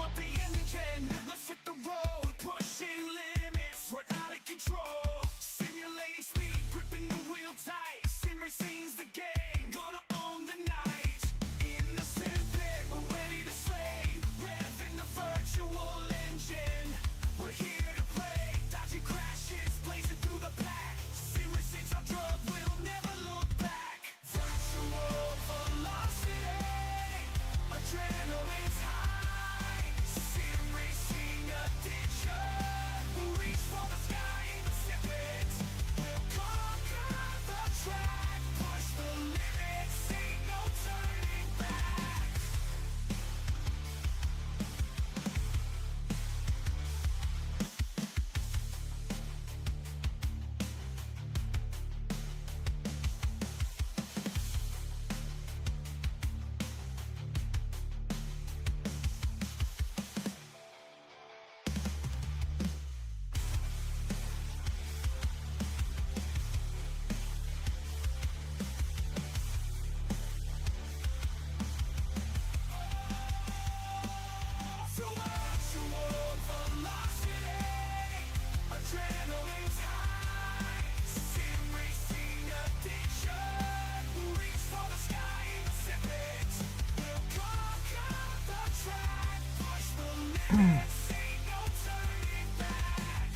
up the engine, let's hit the road. Pushing limits, we're out of control. Simulating speed, gripping the wheel tight. Sim racing's the game, gonna own the night. In the Simpit, we're ready to slay. Revving the virtual engine, we're here to play. Dodging crashes, blazing through the pack. Sim racing's our drug, we'll never look back. Virtual velocity, adrenaline's high. Sim racing addiction, we'll reach for the sky in the Simpit. We'll conquer the track, push the limits, ain't no turning back. Virtual velocity, adrenaline's high. Sim racing addiction, we'll reach for the sky in the Simpit. We'll conquer the track, push the limits, ain't no turning back.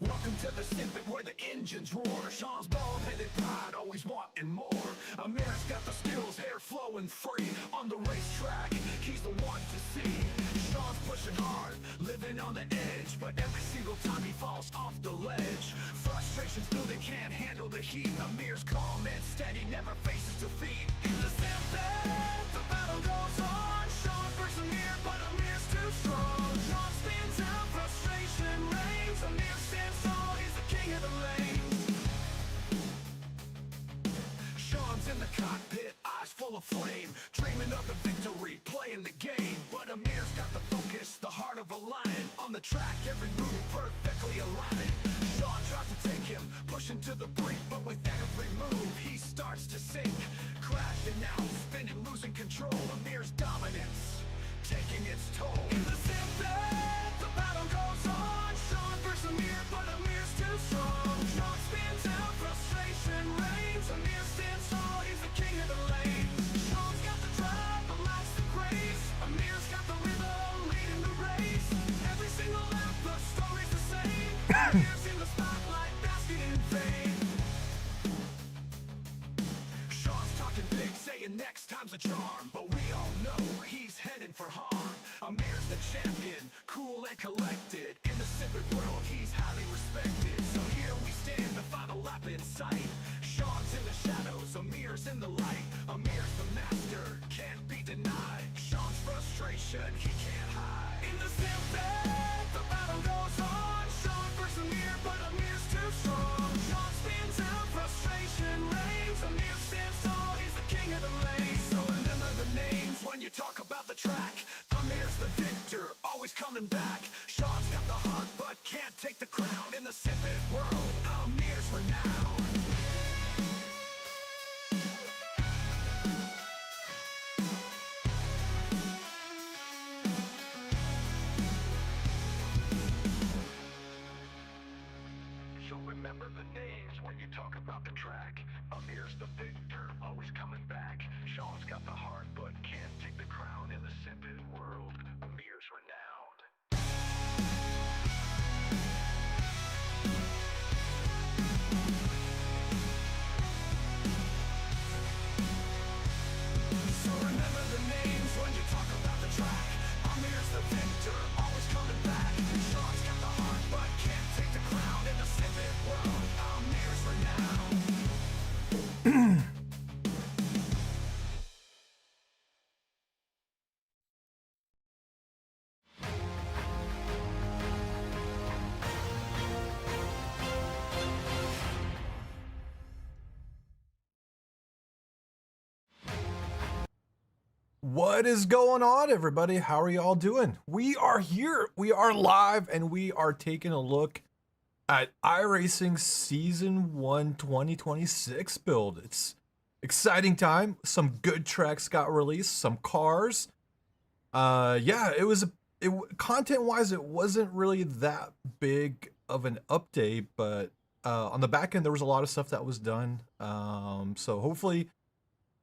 Welcome to the Simpit where the engines roar. Sean's bald-headed pride, always wanting more. Amir's got the skills, hair flowing free. On the racetrack, he's the one to see. Sean's pushing hard, living on the edge, but every single time he falls off the ledge. Frustration's building, can't handle the heat. Amir's calm and steady, never faces defeat. In the Simpit, the battle goes on. Sean versus Amir, but Amir's too strong. Sean spins out, frustration reigns. Amir stands tall, he's the king of the lanes. Sean's in the cockpit, eyes full of flame, dreaming of the victory, playing the game. But Amir's got the focus, the heart of a lion. On the track, every move perfectly aligned. Sean tries to take him, pushing to the brink, but with every move, he starts to sink. Crashing out, spinning, losing control. Amir's dominance, taking its toll. In the Simpit, the battle goes on. Sean versus Amir, but Amir's too strong. Sean spins out, frustration reigns. Amir stands tall, he's the king of the lane. Sean's got the drive, the last the grace. Amir's got the rhythm, leading the race. Every single lap, the story's the same. Amir's in the spotlight, basking in fame. Sean's talking big, saying next time's a charm, but we all know he's heading for harm. Amir's the champion, cool and collected. In the Simpit world, he's highly respected. So here we stand, the final lap in sight. Sean's in the shadows, Amir's in the light. Amir's the master, can't be denied. Sean's frustration, he can't hide. In the Simpit, the battle goes on. Sean versus Amir, but Amir's too strong. Sean spins out, frustration reigns. Amir stands tall, he's the king of the lane. So remember the names when you talk about the track. Amir's the victor, always coming back. Sean's got the heart, but can't take the crown. In the Simpit world, Amir's renowned. So remember the names when you talk about the track. Amir's the victor, always coming back. Sean's got the heart, but can't take the crown. In the Simpit world, Amir's renowned. What is going on, everybody? How are y'all doing? We are here. We are live, and we are taking a look at iRacing Season 1 2026 build. It's exciting time. Some good tracks got released, some cars. Yeah, content-wise, it wasn't really that big of an update, but on the back end, there was a lot of stuff that was done. So hopefully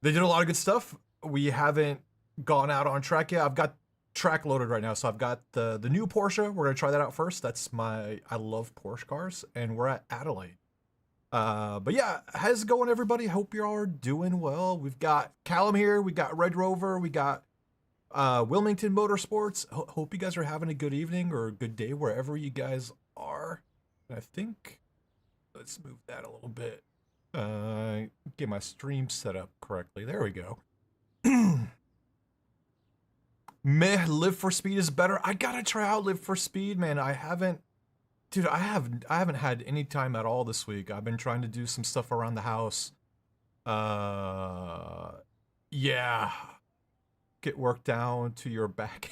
they did a lot of good stuff. We haven't gone out on track yet. I've got track loaded right now, so I've got the new Porsche. We're gonna try that out first. I love Porsche cars, and we're at Adelaide. But yeah, how's it going, everybody? Hope you all are doing well. We've got Callum here. We got Red Rover. We got Wilmington Motorsports. Hope you guys are having a good evening or a good day wherever you guys are. And I think let's move that a little bit. Get my stream set up correctly. There we go. Meh, Live for Speed is better. I gotta try out Live for Speed, man. I haven't had any time at all this week. I've been trying to do some stuff around the house. Yeah. Get work down to your back.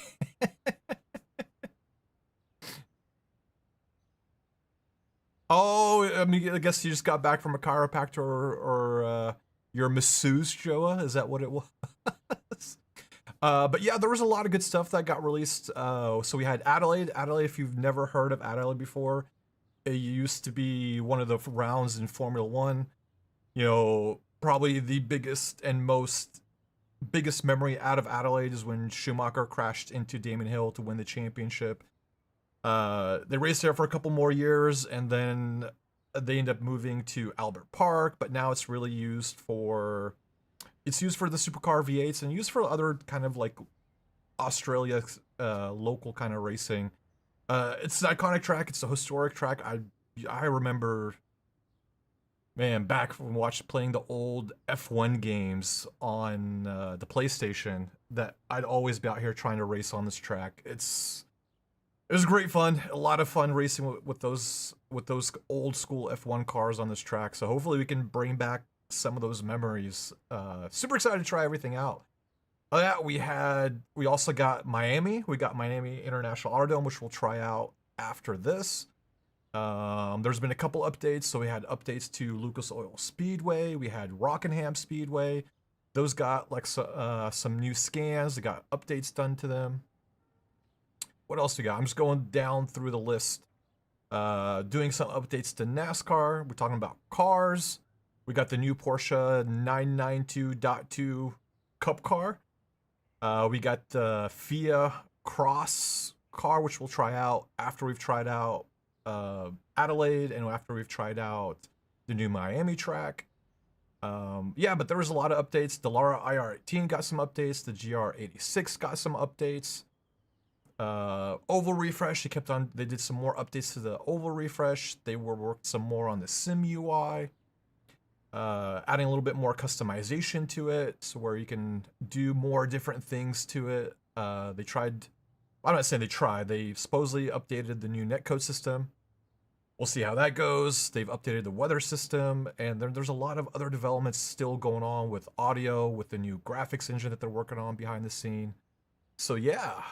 Oh, I mean, I guess you just got back from a chiropractor or your masseuse, Joa. Is that what it was? But yeah, there was a lot of good stuff that got released. So we had Adelaide. Adelaide, if you've never heard of Adelaide before, it used to be one of the rounds in Formula One. You know, probably the biggest memory out of Adelaide is when Schumacher crashed into Damon Hill to win the championship. They raced there for a couple more years, and then they ended up moving to Albert Park, but now it's really used for the supercar V8s and used for other kind of like Australia local kind of racing. It's an iconic track. It's a historic track. I remember, man, back from playing the old F1 games on the PlayStation, that I'd always be out here trying to race on this track. It was great fun. A lot of fun racing with those old school F1 cars on this track. So hopefully we can bring back some of those memories. Super excited to try everything out. Oh yeah, we also got Miami. We got Miami International Autodrome, which we'll try out after this. There's been a couple updates. So we had updates to Lucas Oil Speedway. We had Rockingham Speedway. Those got like some new scans. They got updates done to them. What else we got? I'm just going down through the list. Doing some updates to NASCAR. We're talking about cars. We got the new Porsche 992.2 Cup car. We got the FIA Cross Car, which we'll try out after we've tried out Adelaide and after we've tried out the new Miami track. Yeah, but there was a lot of updates. The Lara IR18 got some updates. The GR86 got some updates. Oval refresh, they did some more updates to the oval refresh. They worked some more on the sim UI, adding a little bit more customization to it, so where you can do more different things to it. I'm not saying they tried, they supposedly updated the new netcode system. We'll see how that goes. They've updated the weather system, and there's a lot of other developments still going on with audio, with the new graphics engine that they're working on behind the scene. So yeah.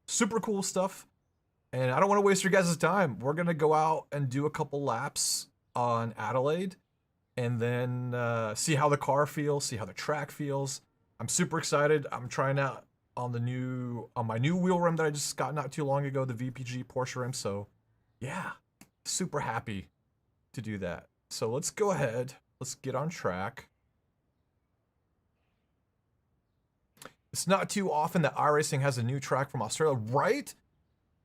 Super cool stuff, and I don't want to waste your guys' time. We're gonna go out and do a couple laps on Adelaide, and then see how the car feels, see how the track feels. I'm super excited. I'm trying out on my new wheel rim that I just got not too long ago, the VPG Porsche rim. So yeah, super happy to do that. So let's go ahead. Let's get on track. It's not too often that iRacing has a new track from Australia, right?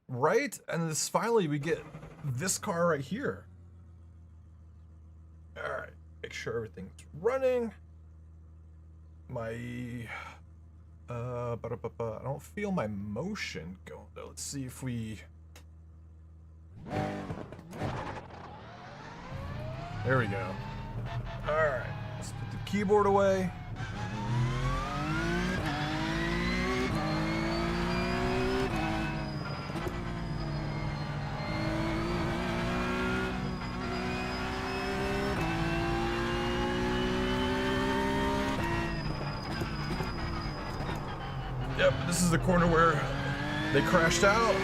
Right? And finally we get this car right here. All right, make sure everything's running. I don't feel my motion going though. Let's see if we. There we go. All right, let's put the keyboard away. Yep, this is the corner where they crashed out.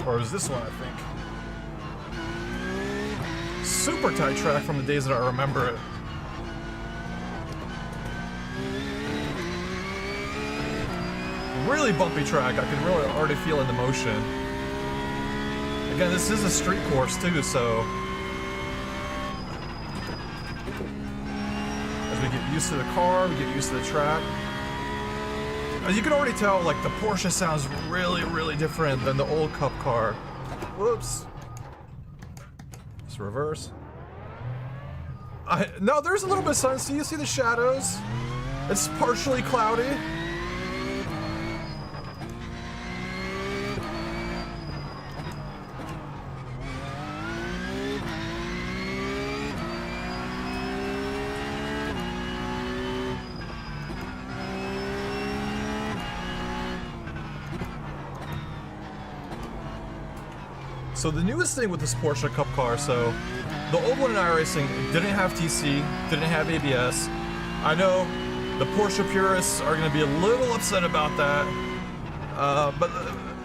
Or is this one, I think. Super tight track from the days that I remember it. Really bumpy track. I can really already feel in the motion. Again, this is a street course too, so as we get used to the car, we get used to the track. As you can already tell, like, the Porsche sounds really, really different than the old Cup car. Whoops. Let's reverse. No, there's a little bit of sun. See, you see the shadows? It's partially cloudy. So the newest thing with this Porsche Cup car, so the old one in iRacing didn't have TC, didn't have ABS. I know the Porsche purists are going to be a little upset about that, but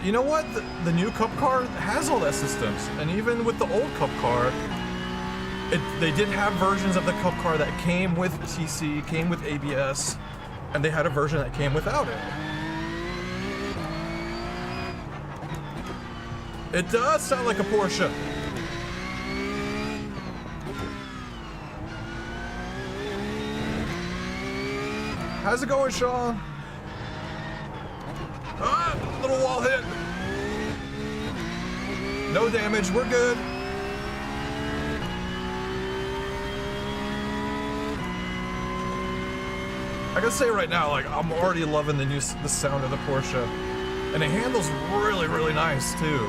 you know what? The new Cup car has all that systems, and even with the old Cup car, they did have versions of the Cup car that came with TC, came with ABS, and they had a version that came without it. It does sound like a Porsche. How's it going, Sean? Ah, little wall hit. No damage, we're good. I gotta say right now, like, I'm already loving the sound of the Porsche. And it handles really, really nice too.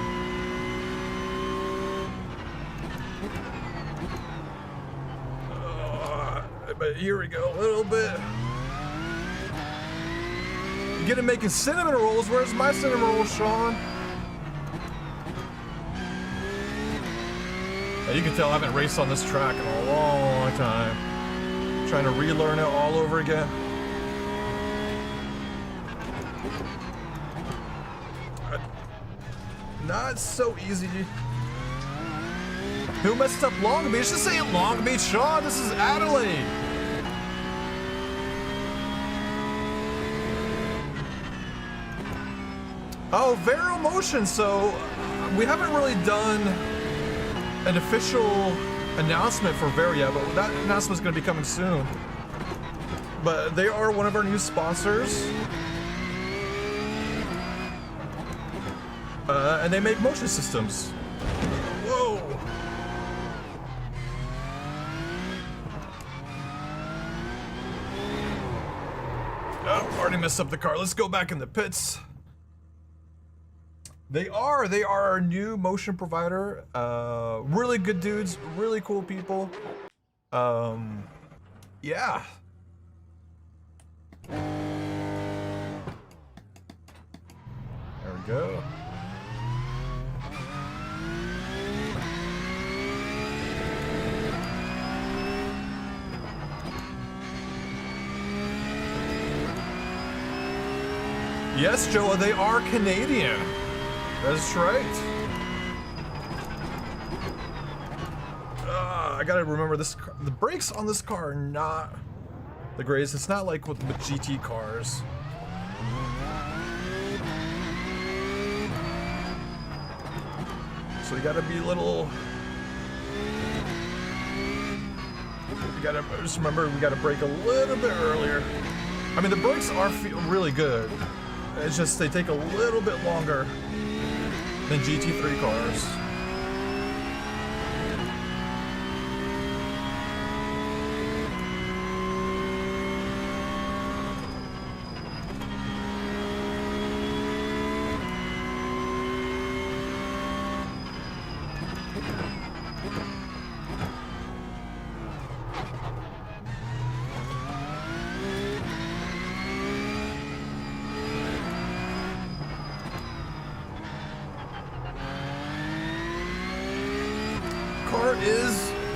But here we go, a little bit. You get him making cinnamon rolls. Where's my cinnamon rolls, Sean? Now you can tell I haven't raced on this track in a long time. Trying to relearn it all over again. Not so easy. Who messed up Long Beach? This ain't Long Beach, Sean. This is Adelaide. Oh, Vero Motion. So we haven't really done an official announcement for Vero yet, but that announcement is going to be coming soon. But they are one of our new sponsors. And they make motion systems. Whoa! Oh, already messed up the car. Let's go back in the pits. They are our new motion provider. Really good dudes, really cool people. Yeah. There we go. Yes, Joa, they are Canadian. That's right. I gotta remember this car. The brakes on this car are not the greatest. It's not like with GT cars. So you gotta be a little. You gotta just remember we gotta brake a little bit earlier. I mean, the brakes are really good. It's just they take a little bit longer than GT3 cars.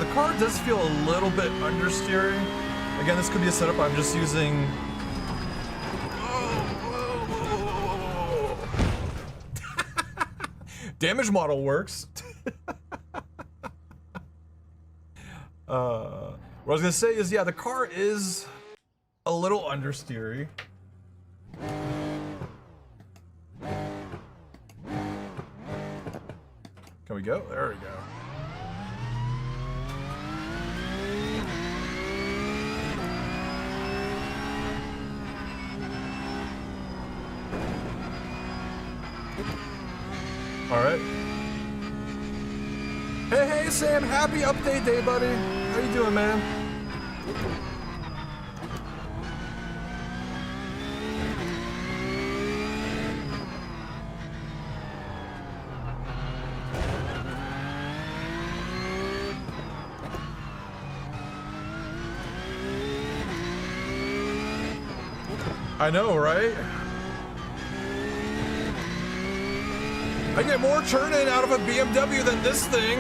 the car does feel a little bit understeering. Again, this could be a setup I'm just using. Damage model works. What I was gonna say is, yeah, the car is a little understeery. Can we go? There we go. All right. Hey, Sam, happy update day, buddy. How you doing, man? I know, right? I get more turn-in out of a BMW than this thing.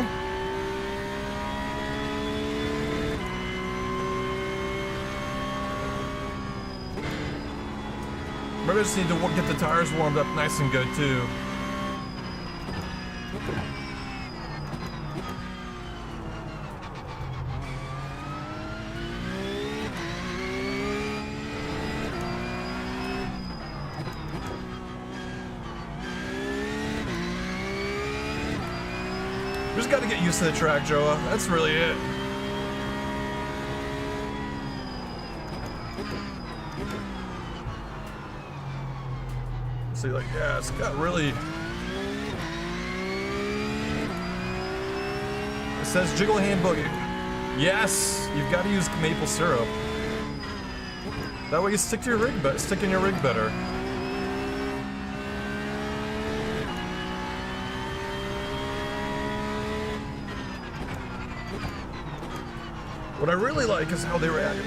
Maybe I just need to get the tires warmed up nice and good too. We just got to get used to the track, Joa. That's really it. See, like, yeah, it's got really. It says jiggle hand boogie. Yes, you've got to use maple syrup. That way you stick to your rig, stick in your rig better. What I really like is how they react.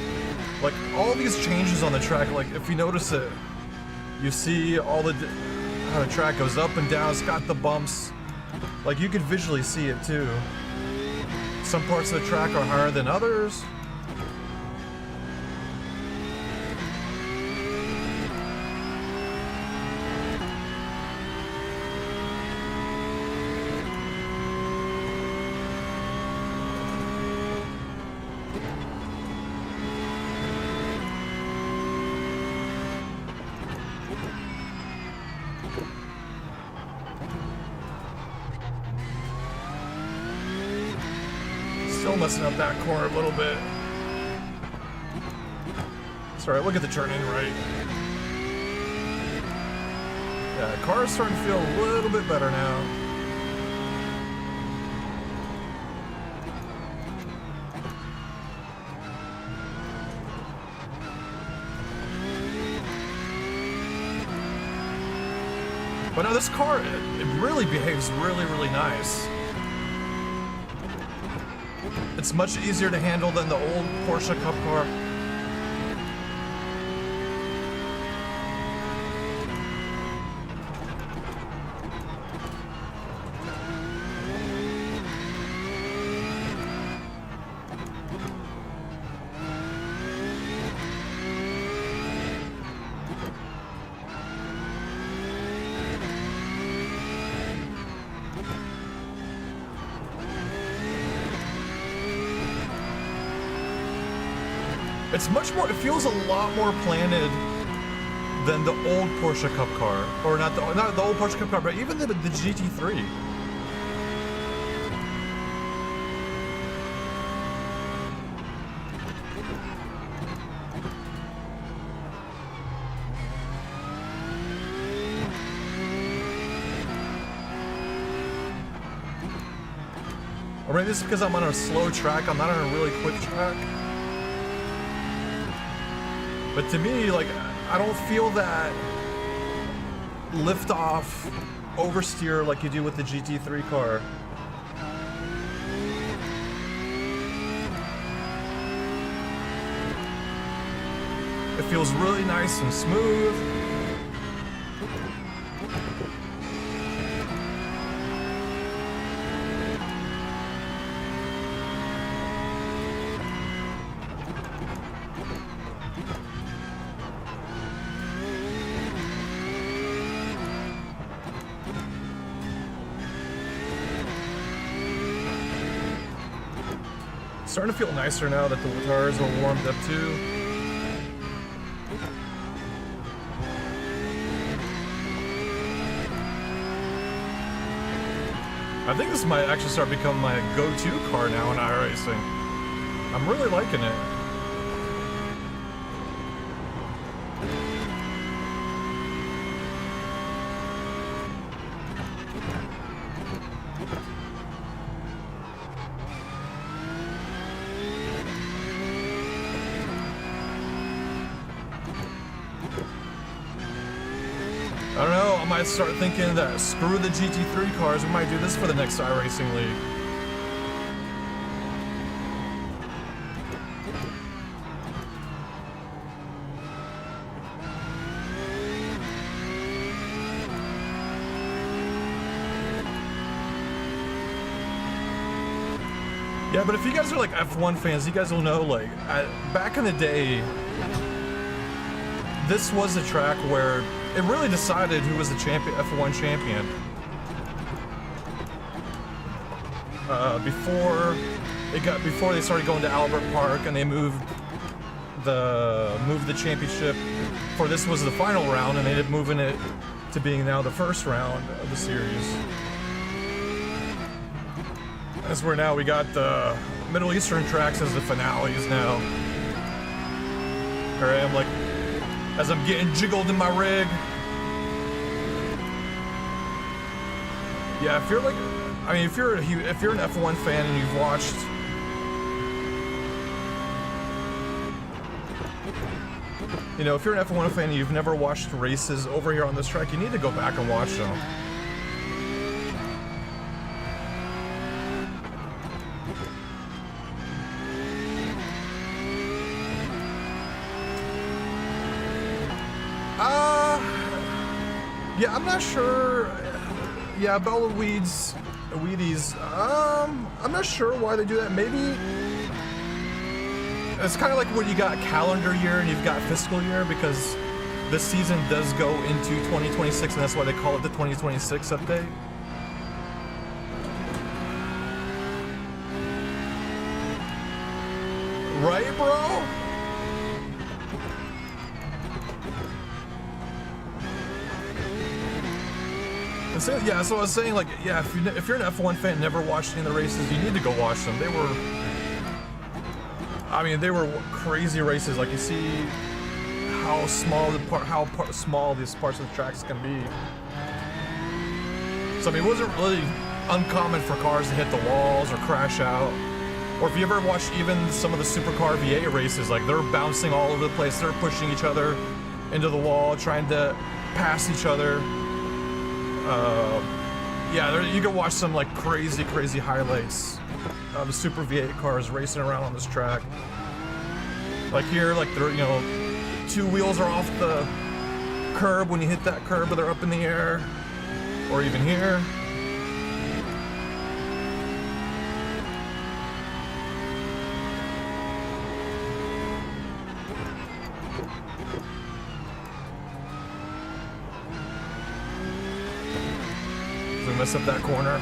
Like, all these changes on the track, like, if you notice it, you see all how the track goes up and down, it's got the bumps. Like, you could visually see it too. Some parts of the track are higher than others. Still messing up that corner a little bit. Sorry, look at the turn in right. Yeah, the car's starting to feel a little bit better now. But now this car, it really behaves really, really nice. It's much easier to handle than the old Porsche Cup car. It's much more, it feels a lot more planted than the old Porsche Cup car. Or not the old Porsche Cup car, but even the GT3. Or maybe this is because I'm on a slow track, I'm not on a really quick track. But to me, like, I don't feel that lift-off oversteer like you do with the GT3 car. It feels really nice and smooth. Starting to feel nicer now that the tires are warmed up too. I think this might actually start becoming my go-to car now in iRacing. I'm really liking it. I don't know, I might start thinking that screw the GT3 cars, we might do this for the next iRacing League. Yeah, but if you guys are like F1 fans, you guys will know, like, back in the day, this was a track where it really decided who was the champion, F1 champion. Before they started going to Albert Park and they moved the championship for this was the final round, and they ended up moving it to being now the first round of the series. That's where now we got the Middle Eastern tracks as the finales now. Here I am, like, as I'm getting jiggled in my rig. Yeah, if you're like, I mean, if you're an F1 fan and you've watched, you know, if you're an F1 fan and you've never watched races over here on this track, you need to go back and watch them. Yeah, I'm not sure. Yeah, Bella Wheaties. I'm not sure why they do that. Maybe it's kind of like when you got calendar year and you've got fiscal year, because this season does go into 2026, and that's why they call it the 2026 update. Right, bro? So, yeah, so I was saying, like, yeah, if you're an F1 fan and never watched any of the races, you need to go watch them. They were crazy races. Like, you see how small small these parts of the tracks can be. So I mean, it wasn't really uncommon for cars to hit the walls or crash out. Or if you ever watched even some of the supercar V8 races, like, they're bouncing all over the place. They're pushing each other into the wall, trying to pass each other. Yeah, you can watch some, like, crazy highlights of the Super V8 cars racing around on this track. Like here, like, they're, you know, two wheels are off the curb when you hit that curb, but they're up in the air. Or even here. Mess up that corner.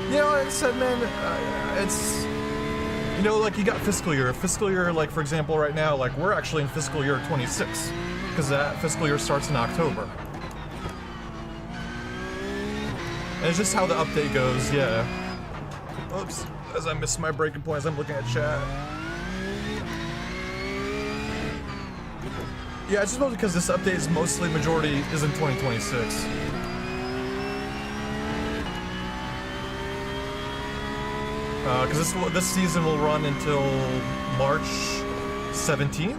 You know, like I said, man, it's, you know, like, you got fiscal year. Fiscal year, like, for example, right now, like, we're actually in fiscal year 26, because that fiscal year starts in October. And it's just how the update goes, yeah. Oops, as I miss my breaking point as I'm looking at chat. Yeah, it's just mostly because this update is mostly, majority is in 2026. Because this season will run until March 17th.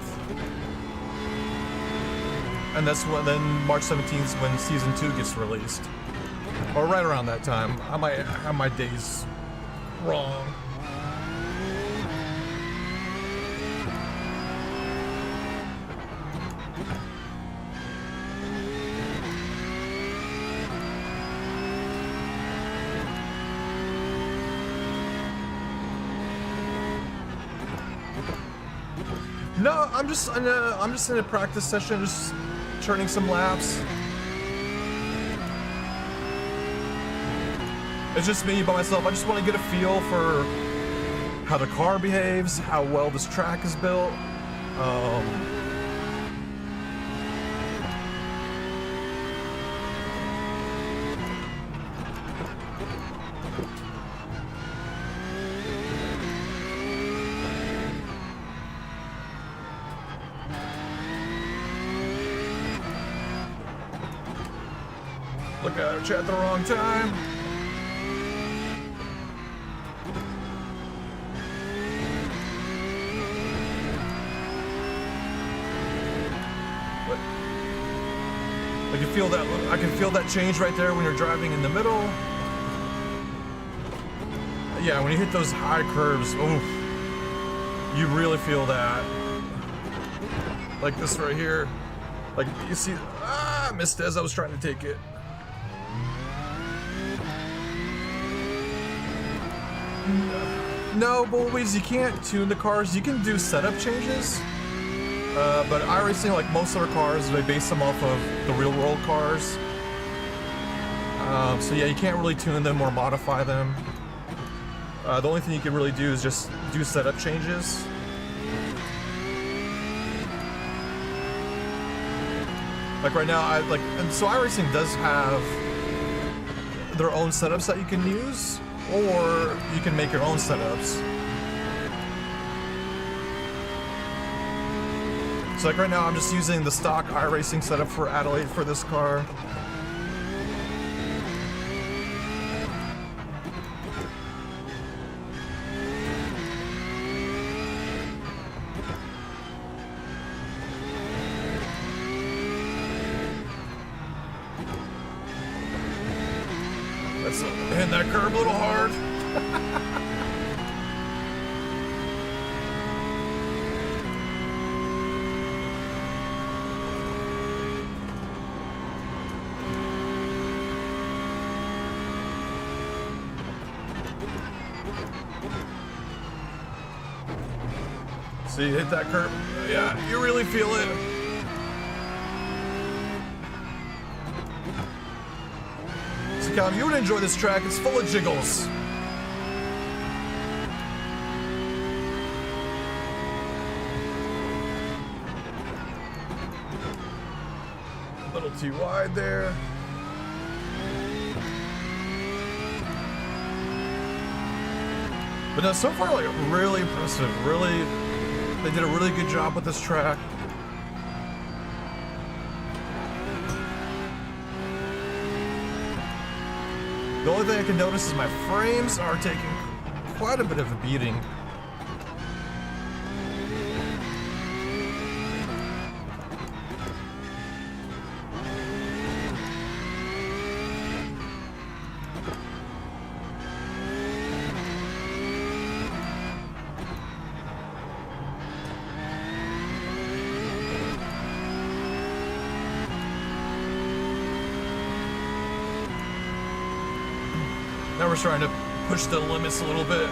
And that's when, then March 17th is when season 2 gets released. Or right around that time. I might have my days wrong. No, I'm just in a practice session, just turning some laps. It's just me by myself. I just want to get a feel for how the car behaves, how well this track is built. Look at it, at the wrong time. What? I can feel that change right there when you're driving in the middle. Yeah, when you hit those high curves, oof, you really feel that. Like this right here. Like you see, I missed as I was trying to take it. No, boys, you can't tune the cars. You can do setup changes. But iRacing, like most of their cars, they base them off of the real world cars. So yeah, you can't really tune them or modify them. The only thing you can really do is just do setup changes. Like right now, and so iRacing does have their own setups that you can use, or you can make your own setups. So like right now, I'm just using the stock iRacing setup for Adelaide for this car. That's hitting that curve a little hard. See, hit that curve. Yeah, you really feel it. So, Callum, you would enjoy this track. It's full of jiggles. A little too wide there. But no, so far, like, really impressive. Really, they did a really good job with this track. The only thing I can notice is my frames are taking quite a bit of a beating. Now we're trying to push the limits a little bit.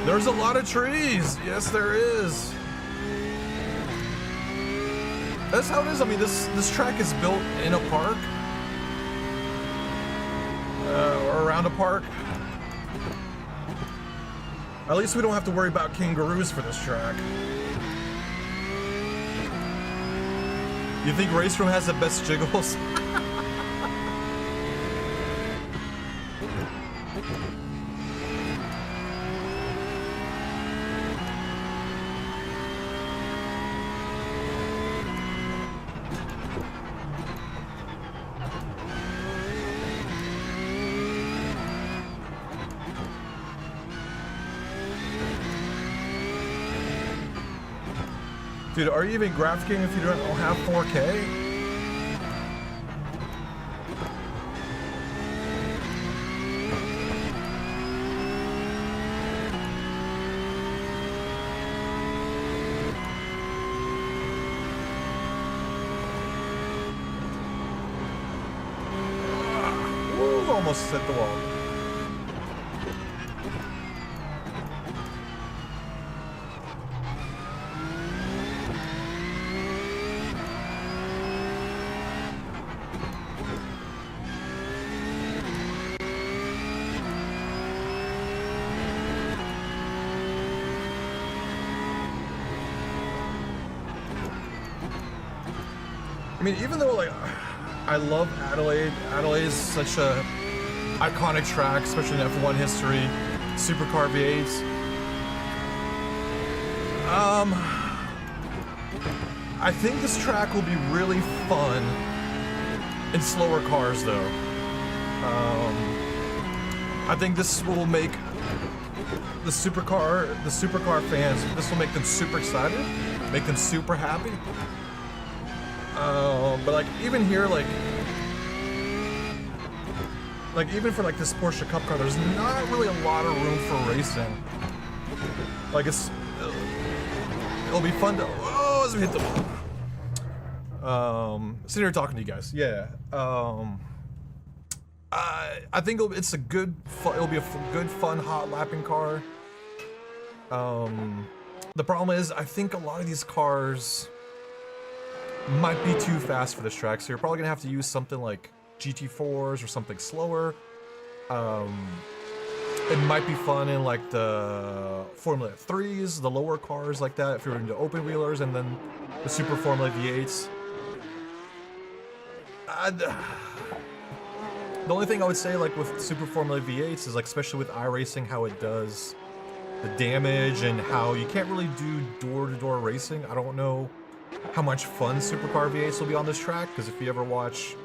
There's a lot of trees. Yes, there is. That's how it is. I mean, this track is built in a park. Or around a park. At least we don't have to worry about kangaroos for this track. You think Race Room has the best jiggles? Dude, are you even graphicing if you don't have 4K? almost hit the wall. I mean, even though, like, I love Adelaide. Adelaide is such a iconic track, especially in F1 history. Supercar V8s. I think this track will be really fun in slower cars, though. I think this will make the supercar fans, this will make them super excited, make them super happy. But like even here, like even for like this Porsche Cup car, there's not really a lot of room for racing. Like it'll be fun to as we hit the sitting here talking to you guys. Yeah. I think it'll be a good fun hot lapping car. The problem is I think a lot of these cars might be too fast for this track, so you're probably gonna have to use something like GT4s or something slower. It might be fun in like the Formula 3s, the lower cars like that, if you're into open wheelers, and then the Super Formula V8s. The only thing I would say, like with Super Formula V8s, is like especially with iRacing, how it does the damage and how you can't really do door-to-door racing. I don't know how much fun Supercar V8s will be on this track, because if you ever watch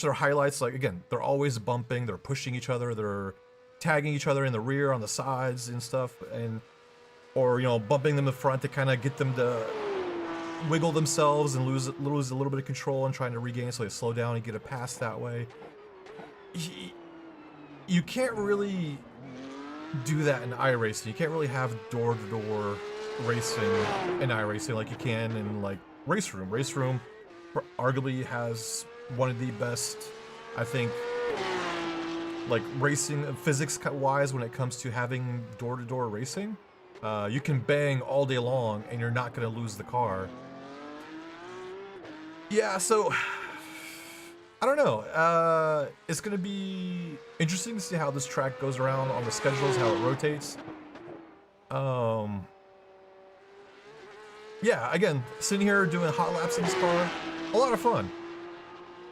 their highlights, like again, they're always bumping, they're pushing each other, they're tagging each other in the rear, on the sides and stuff, or you know, bumping them in the front to kind of get them to wiggle themselves and lose a little bit of control and trying to regain, so they slow down and get a pass that way. You can't really do that in iRacing. You can't really have door-to-door racing in iRacing like you can in like Race Room. Race Room arguably has one of the best, I think, like racing physics wise when it comes to having door-to-door racing. You can bang all day long and you're not going to lose the car. Yeah, so I don't know. It's going to be interesting to see how this track goes around on the schedules, how it rotates. Yeah, again, sitting here doing hot laps in this car, a lot of fun.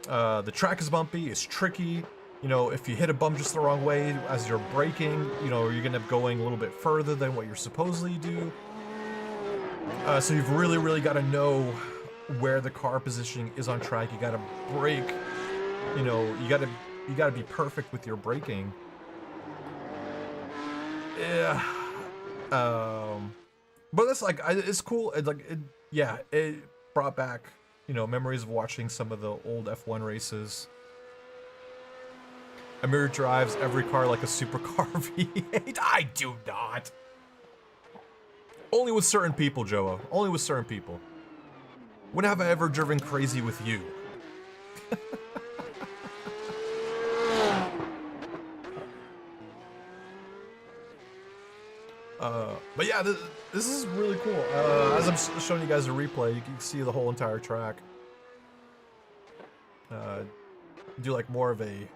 The track is bumpy, it's tricky. You know, if you hit a bump just the wrong way as you're braking, you know, you're gonna end up going a little bit further than what you're supposedly do. So you've really got to know where the car positioning is on track. You got to brake. You know, you got to be perfect with your braking. Yeah. But that's like, it's cool. It brought back, you know, memories of watching some of the old F1 races. Amir drives every car like a supercar V8. I do not. Only with certain people, Joa. Only with certain people. When have I ever driven crazy with you? But yeah, this is really cool. As I'm showing you guys a replay, you can see the whole entire track. Do like more of a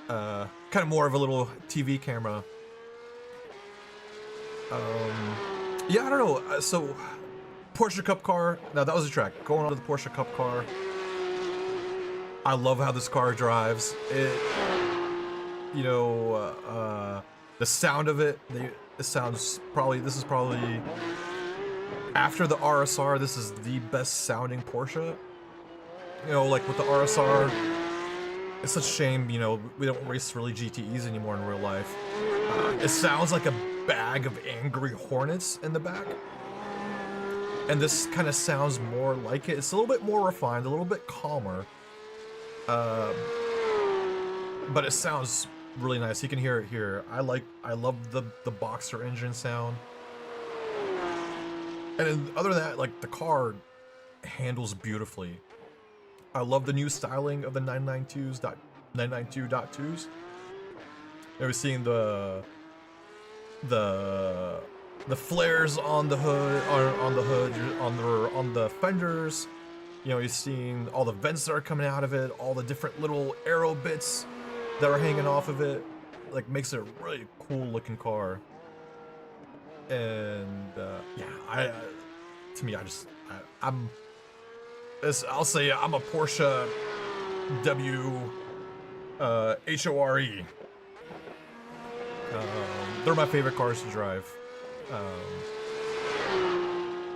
kind of more of a little TV camera. Yeah, I don't know. So Porsche Cup car. Now that was a track. Going on to the Porsche Cup car. I love how this car drives. You know, the sound of it. This is probably after the RSR. This is the best sounding Porsche. You know, like with the RSR, it's such a shame. You know, we don't race really GTEs anymore in real life. It sounds like a bag of angry hornets in the back, and this kind of sounds more like it. It's a little bit more refined, a little bit calmer, but it sounds really nice. You can hear it here. I love the boxer engine sound, and then other than that, like the car handles beautifully. I love the new styling of the 992.2s. We're seeing the flares on the hood, on the fenders. You know, you're seeing all the vents that are coming out of it, all the different little aero bits that are hanging off of it. Like, makes it a really cool looking car. And yeah, I'll say I'm a Porsche HORE. They're my favorite cars to drive.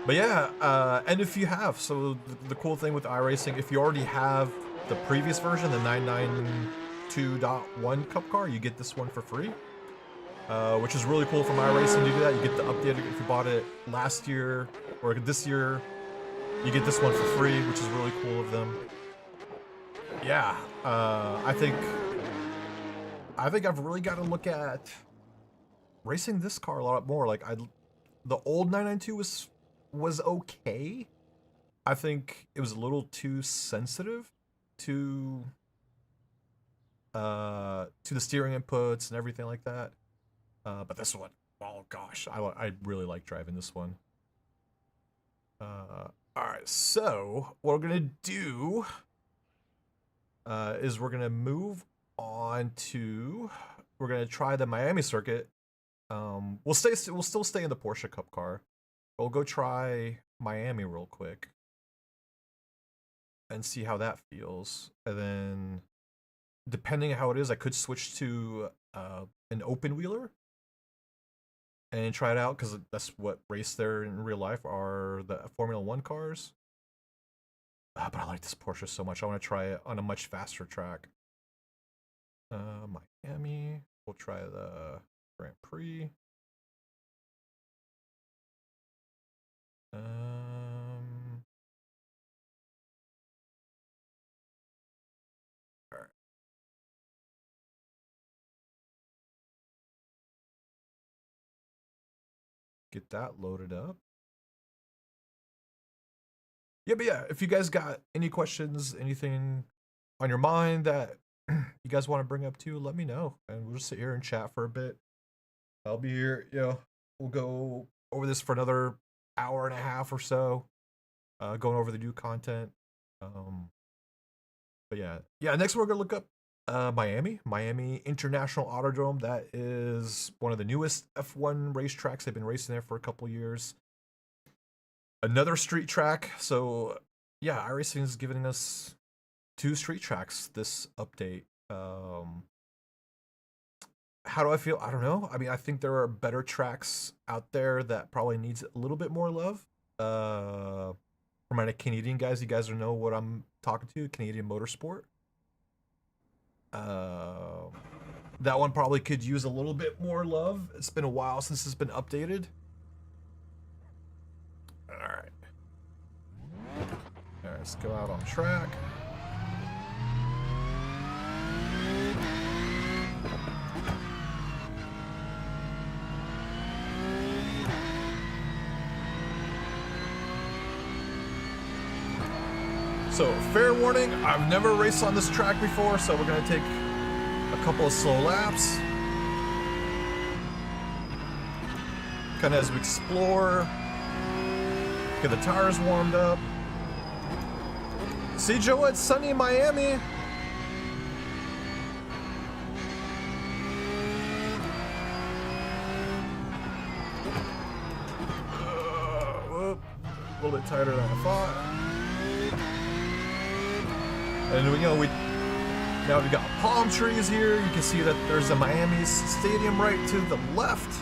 But yeah, and if you have, so the cool thing with iRacing, if you already have the previous version, the 992.1 Cup car, you get this one for free. Which is really cool from iRacing to do that. You get the updated, if you bought it last year or this year, you get this one for free, which is really cool of them. Yeah, I think I've really got to look at racing this car a lot more. Like, the old 992 was okay. I think it was a little too sensitive to the steering inputs and everything like that. But this one, oh gosh, I really like driving this one. All right, so what we're gonna do is we're gonna move on to, we're gonna try the Miami circuit. We'll still stay in the Porsche Cup car. We'll go try Miami real quick and see how that feels, and then depending on how it is, I could switch to an open wheeler and try it out, because that's what race there in real life are the Formula 1 cars. But I like this Porsche so much. I want to try it on a much faster track. Miami. We'll try the Grand Prix. All right. Get that loaded up. Yeah, but yeah, if you guys got any questions, anything on your mind that you guys want to bring up too, let me know, and we'll just sit here and chat for a bit. I'll be here, you know, we'll go over this for another hour and a half or so, going over the new content. But yeah, next we're gonna look up Miami International Autodrome. That is one of the newest F1 racetracks. They've been racing there for a couple years. Another street track. So yeah, iRacing is giving us 2 street tracks this update. How do I feel? I don't know. I mean, I think there are better tracks out there that probably needs a little bit more love. For my Canadian guys, you guys know what I'm talking to, Canadian Motorsport. That one probably could use a little bit more love. It's been a while since it's been updated. Alright, let's go out on track. So, fair warning, I've never raced on this track before, so we're gonna take a couple of slow laps. Kinda as we explore, get the tires warmed up. See, Joe, it's sunny in Miami. Whoop, a little bit tighter than I thought. And now we've got palm trees here. You can see that there's a Miami Stadium right to the left.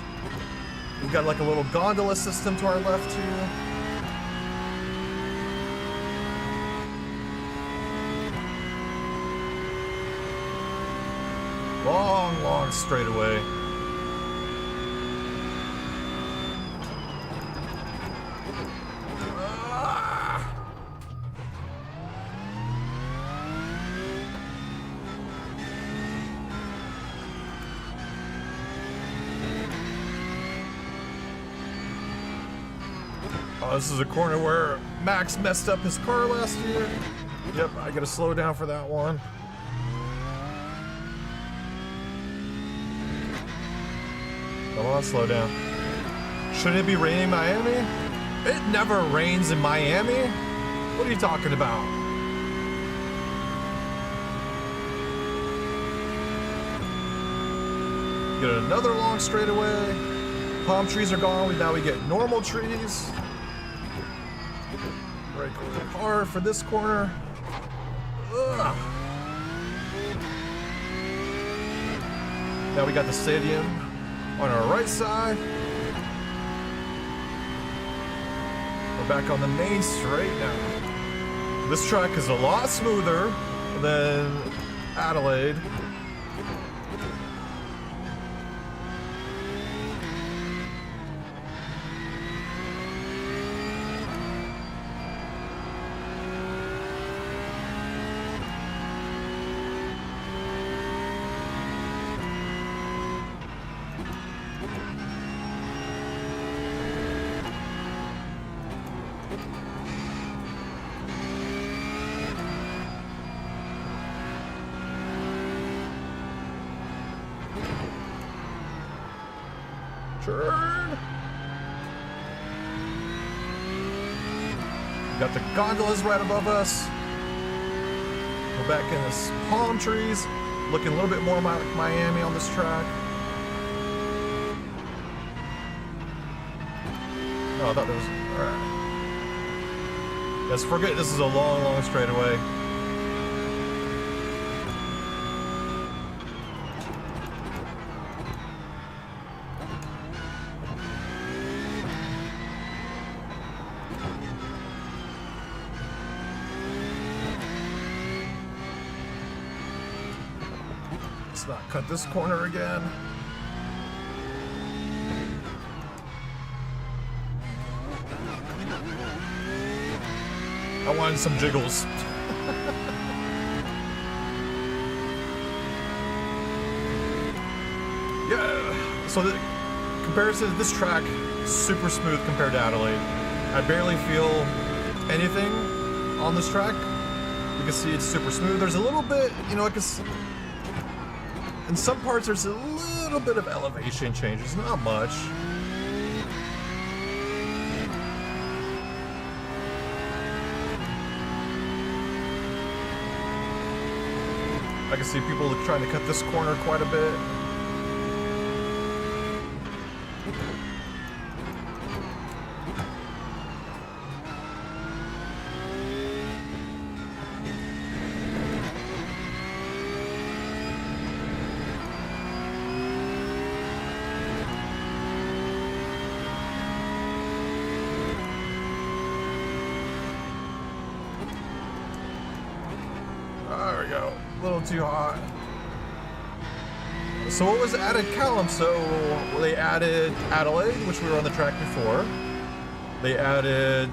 We've got like a little gondola system to our left here. Long straightaway. This is a corner where Max messed up his car last year. Yep, I gotta slow down for that one. Come on, slow down. Shouldn't it be raining in Miami? It never rains in Miami. What are you talking about? Get another long straightaway. Palm trees are gone. Now we get normal trees. Brake a little hard for this corner. Ugh. Now we got the stadium on our right side. We're back on the main straight now. This track is a lot smoother than Adelaide. Turn. Got the gondolas right above us. We're back in this palm trees, looking a little bit more like Miami on this track. Oh, I thought there was. All right. Let's forget this is a long, long straightaway. Let's not cut this corner again. I wanted some jiggles. Yeah. So the comparison to this track, super smooth compared to Adelaide. I barely feel anything on this track. You can see it's super smooth. There's a little bit, you know, in some parts there's a little bit of elevation changes, not much. I can see people trying to cut this corner quite a bit. There we go. A little too hot. So what was added Callum? So they added Adelaide, which we were on the track before. They added...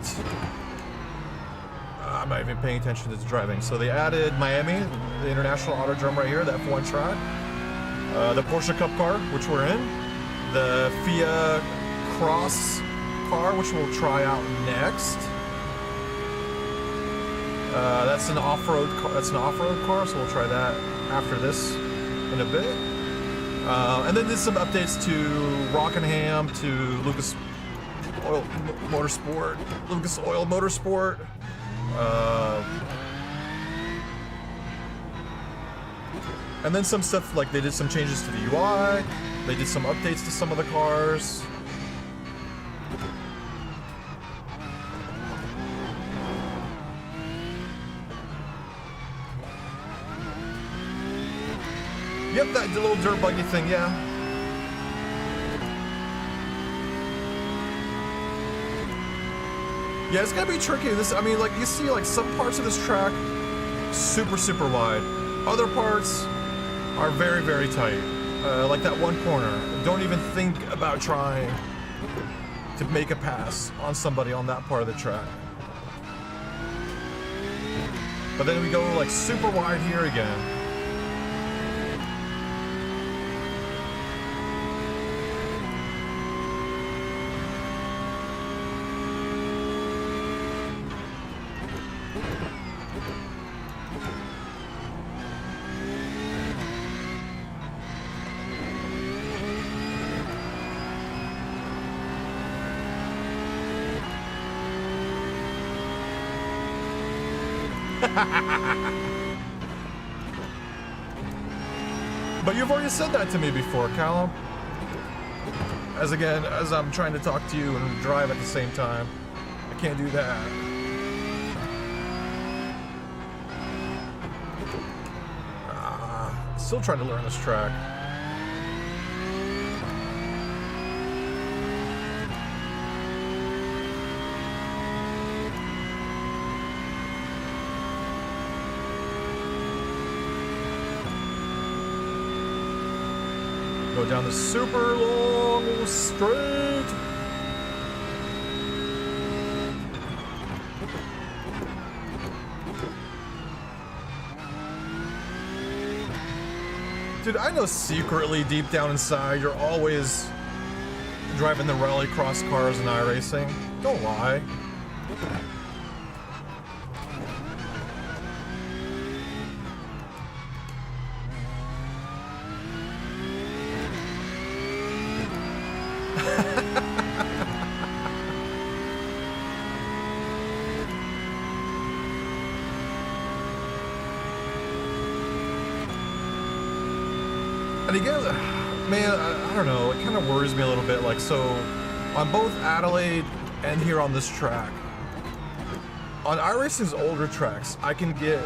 I'm not even paying attention to the driving. So they added Miami, the International Autodrome right here, the F1 track. The Porsche Cup car, which we're in. The FIA Cross Car, which we'll try out next. That's an off-road car. That's an off-road car, so we'll try that after this in a bit. And then there's some updates to Rockingham, to Lucas Oil Motorsport, Lucas Oil Motorsport. And then some stuff like they did some changes to the UI. They did some updates to some of the cars. Yep, that little dirt buggy thing, yeah. Yeah, it's gonna be tricky. This, I mean, like you see, like some parts of this track, super, super wide. Other parts are very, very tight. Like that one corner. Don't even think about trying to make a pass on somebody on that part of the track. But then we go like super wide here again. But you've already said that to me before, Callum. As I'm trying to talk to you and drive at the same time. I can't do that. Still trying to learn this track. Go down the super long straight. Dude, I know secretly deep down inside you're always driving the rally cross cars in iRacing. Don't lie. And again, man, I don't know, it kind of worries me a little bit. Like, so on both Adelaide and here on this track, on iRacing's older tracks, I can get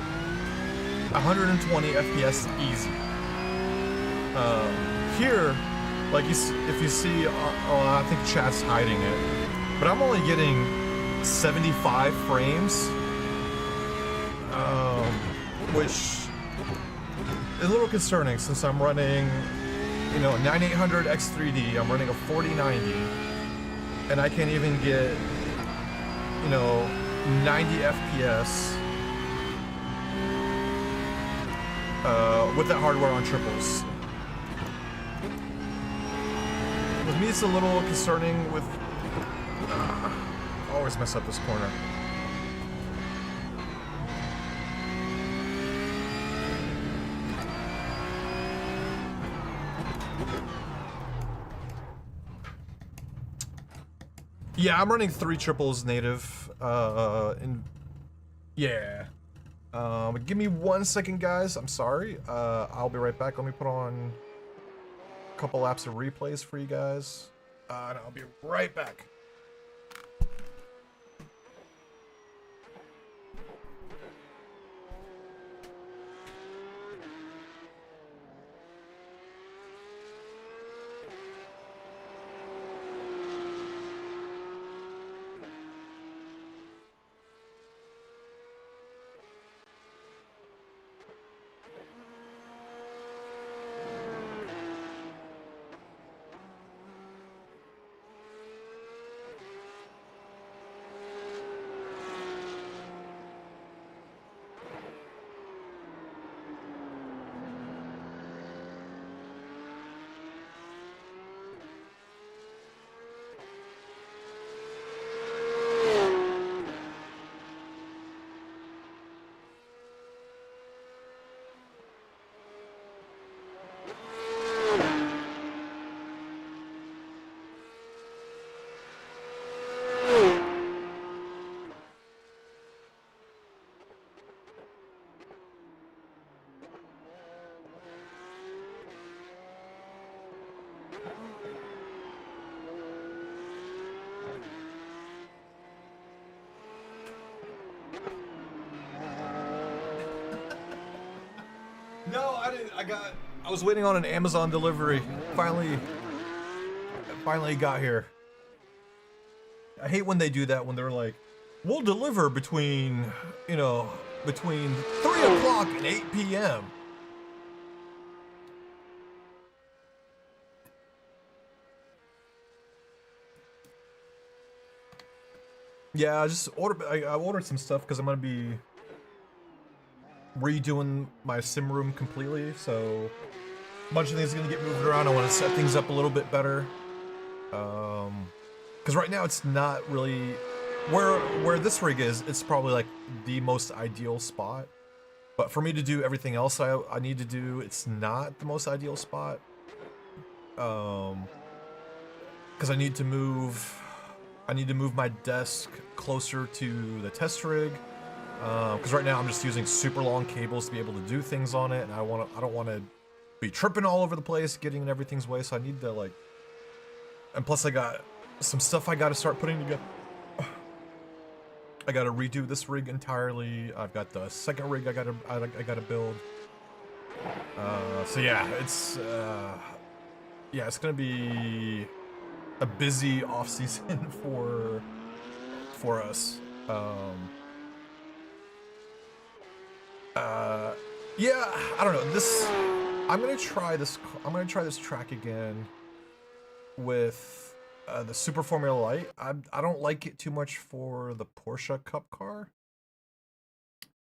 120 FPS easy. Here, like if you see, I think chat's hiding it, but I'm only getting 75 frames, which is a little concerning since I'm running, you know, 9800 X3D. I'm running a 4090, and I can't even get, you know, 90 FPS with that hardware on triples. With me, it's a little concerning with. I always mess up this corner. Yeah, I'm running 3 triples native. Yeah. Give me 1 second, guys. I'm sorry. I'll be right back. Let me put on a couple laps of replays for you guys. And I'll be right back. No, I didn't. I was waiting on an Amazon delivery. Finally got here. I hate when they do that, when they're like, we'll deliver between 3 o'clock and 8 p.m. Yeah, I ordered some stuff because I'm gonna be redoing my sim room completely, so a bunch of things are gonna get moved around. I want to set things up a little bit better, because right now it's not really where this rig is. It's probably like the most ideal spot, but for me to do everything else I need to do, it's not the most ideal spot, because I need to move my desk closer to the test rig. because right now I'm just using super long cables to be able to do things on it, and I don't want to be tripping all over the place, getting in everything's way. So I need to like, and plus I got some stuff I got to start putting together. I got to redo this rig entirely. I've got the second rig I gotta build. So yeah, it's gonna be a busy off season for us. Yeah, I don't know. I'm gonna try this track again with the Super Formula Light. I don't like it too much for the Porsche Cup car.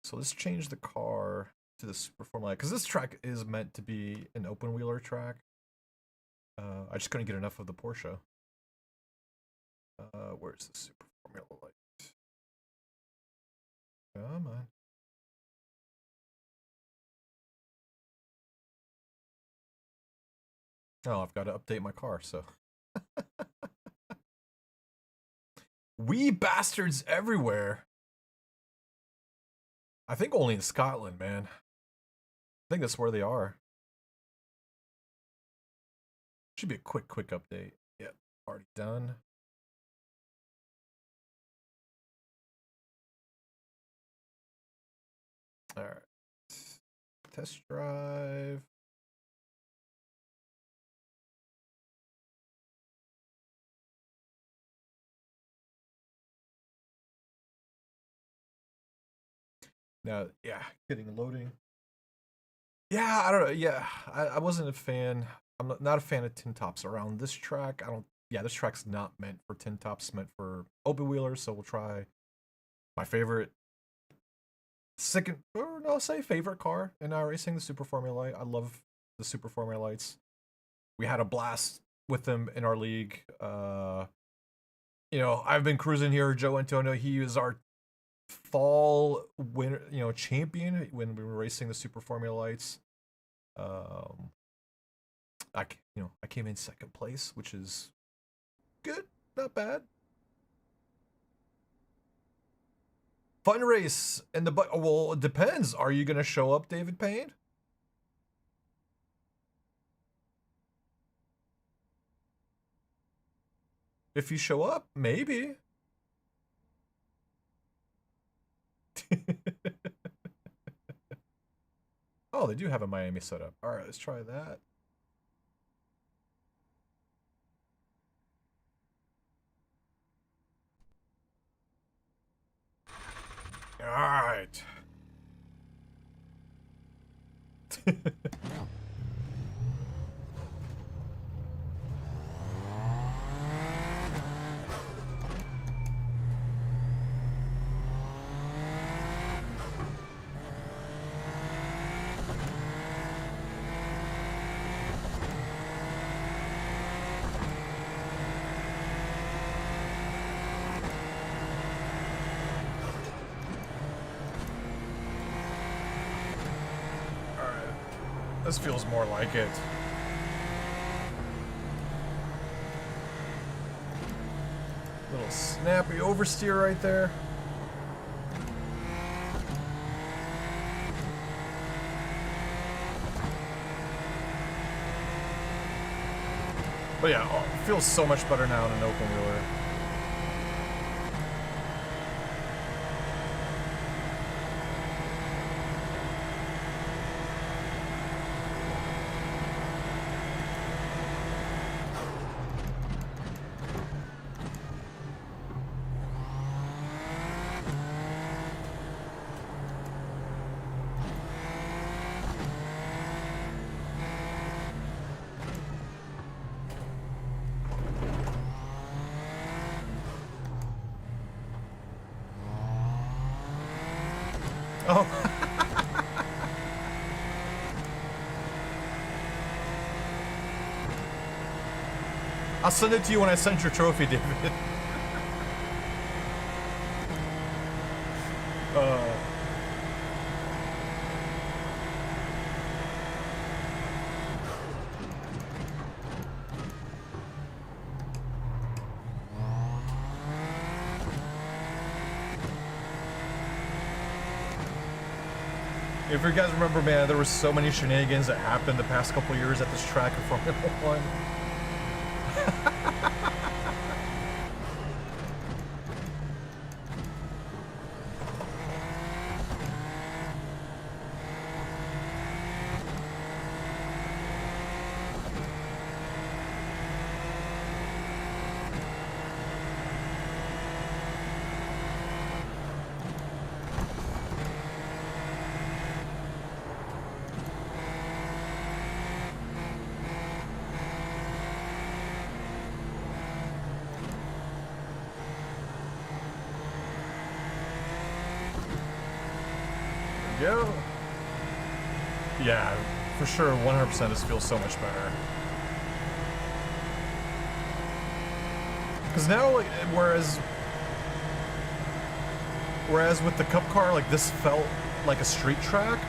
So let's change the car to the Super Formula Light, because this track is meant to be an open wheeler track. I just couldn't get enough of the Porsche. Where's the Super Formula Light? Come on. Oh, I've got to update my car, so. Wee bastards everywhere. I think only in Scotland, man. I think that's where they are. Should be a quick update. Yep, already done. All right. Test drive. Now, yeah, getting loading. Yeah, I don't know. Yeah, I wasn't a fan. I'm not a fan of tin tops around this track. Yeah, this track's not meant for tin tops, meant for open wheelers. So we'll try my favorite favorite car in iRacing, the Super Formula Light. I love the Super Formula Lights. We had a blast with them in our league. I've been cruising here. Joe Antonio, he was our fall winner, champion when we were racing the Super Formula Lights. I came in second place, which is good, not bad. Fun race and well, it depends. Are you gonna show up, David Payne? If you show up, maybe. Oh, they do have a Miami setup. All right, let's try that. All right. This feels more like it. Little snappy oversteer right there. But yeah, it feels so much better now in an open wheeler. Oh. I'll send it to you when I send your trophy, David. If you guys remember, man, there were so many shenanigans that happened the past couple years at this track in Formula 1. Go. Yeah, for sure, 100% this feels so much better. Because now, like, whereas with the Cup car, like, this felt like a street track,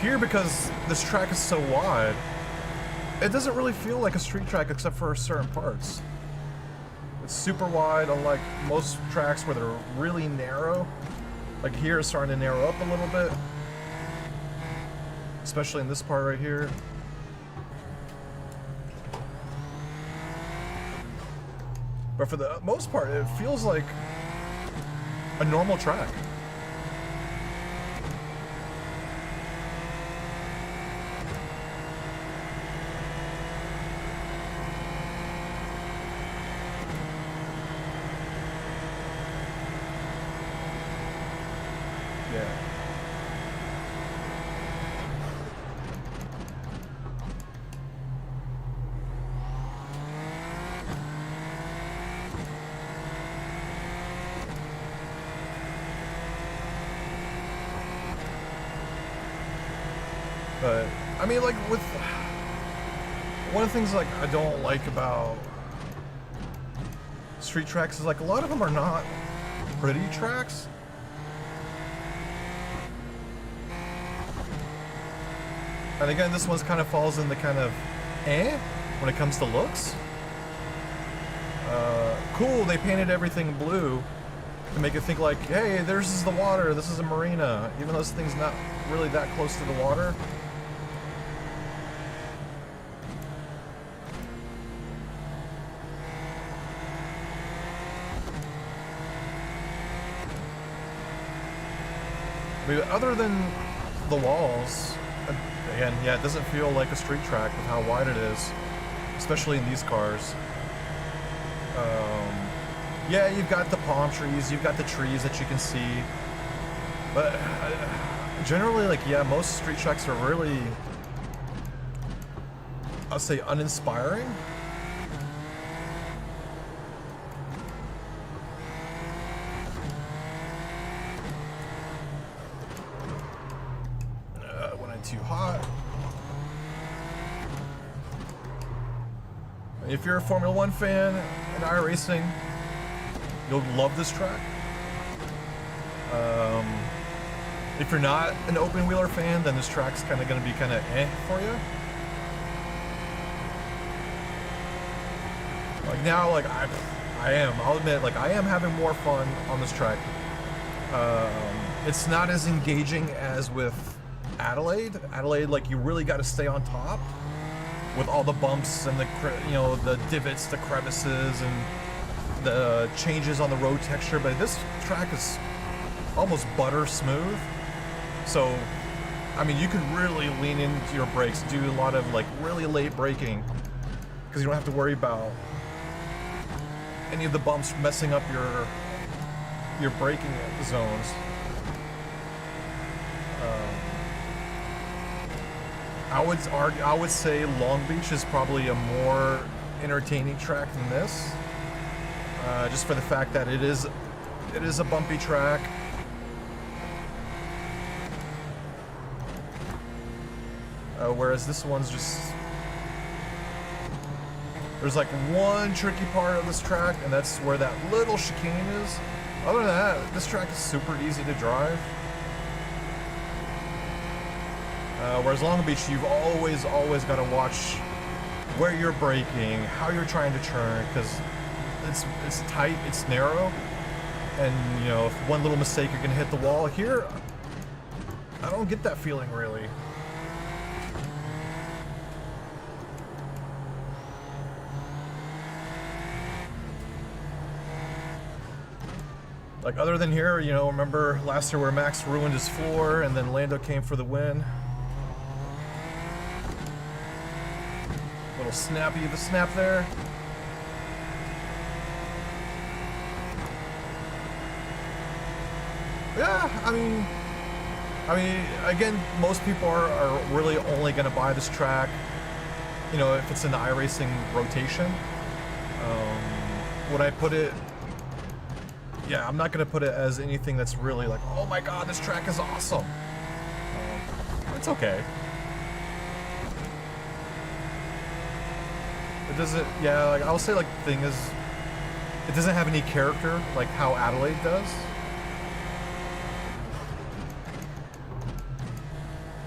here, because this track is so wide, it doesn't really feel like a street track except for certain parts. It's super wide, unlike most tracks where they're really narrow. Like here, it's starting to narrow up a little bit. Especially in this part right here. But for the most part, it feels like a normal track. Yeah. But I mean, like, with one of the things like I don't like about street tracks is like a lot of them are not pretty tracks. And again, this one kind of falls in the kind of when it comes to looks. Cool, they painted everything blue to make it think like, hey, this is the water, this is a marina, even though this thing's not really that close to the water. I mean, other than the walls, again, yeah, it doesn't feel like a street track with how wide it is, especially in these cars. Yeah, you've got the palm trees, you've got the trees that you can see, but generally, like, yeah, most street tracks are really, I'll say, uninspiring. When I'm too hot. If you're a Formula 1 fan and iRacing, you'll love this track. If you're not an open wheeler fan, then this track's kind of going to be kind of for you. Like now, like I am. I'll admit, like I am having more fun on this track. It's not as engaging as with Adelaide. Adelaide, like you really got to stay on top with all the bumps and the the divots, the crevices, and the changes on the road texture. But this track is almost butter smooth. So, I mean, you can really lean into your brakes, do a lot of like really late braking, because you don't have to worry about any of the bumps messing up your braking zones. I would say Long Beach is probably a more entertaining track than this, just for the fact that it is a bumpy track. Whereas this one's just, there's like one tricky part of this track, and that's where that little chicane is. Other than that, this track is super easy to drive. Whereas Long Beach, you've always got to watch where you're braking, how you're trying to turn, because it's tight, it's narrow, and if one little mistake, you're gonna hit the wall. Here, I don't get that feeling really. Like, other than here, you know, remember last year where Max ruined his floor and then Lando came for the win? Little snappy the snap there. Yeah, I mean, again, most people are really only going to buy this track, you know, if it's in the iRacing rotation. Would I put it? Yeah, I'm not going to put it as anything that's really like, oh my god, this track is awesome. It's okay. It doesn't, yeah, like, I'll say, like, the thing is, it doesn't have any character like how Adelaide does.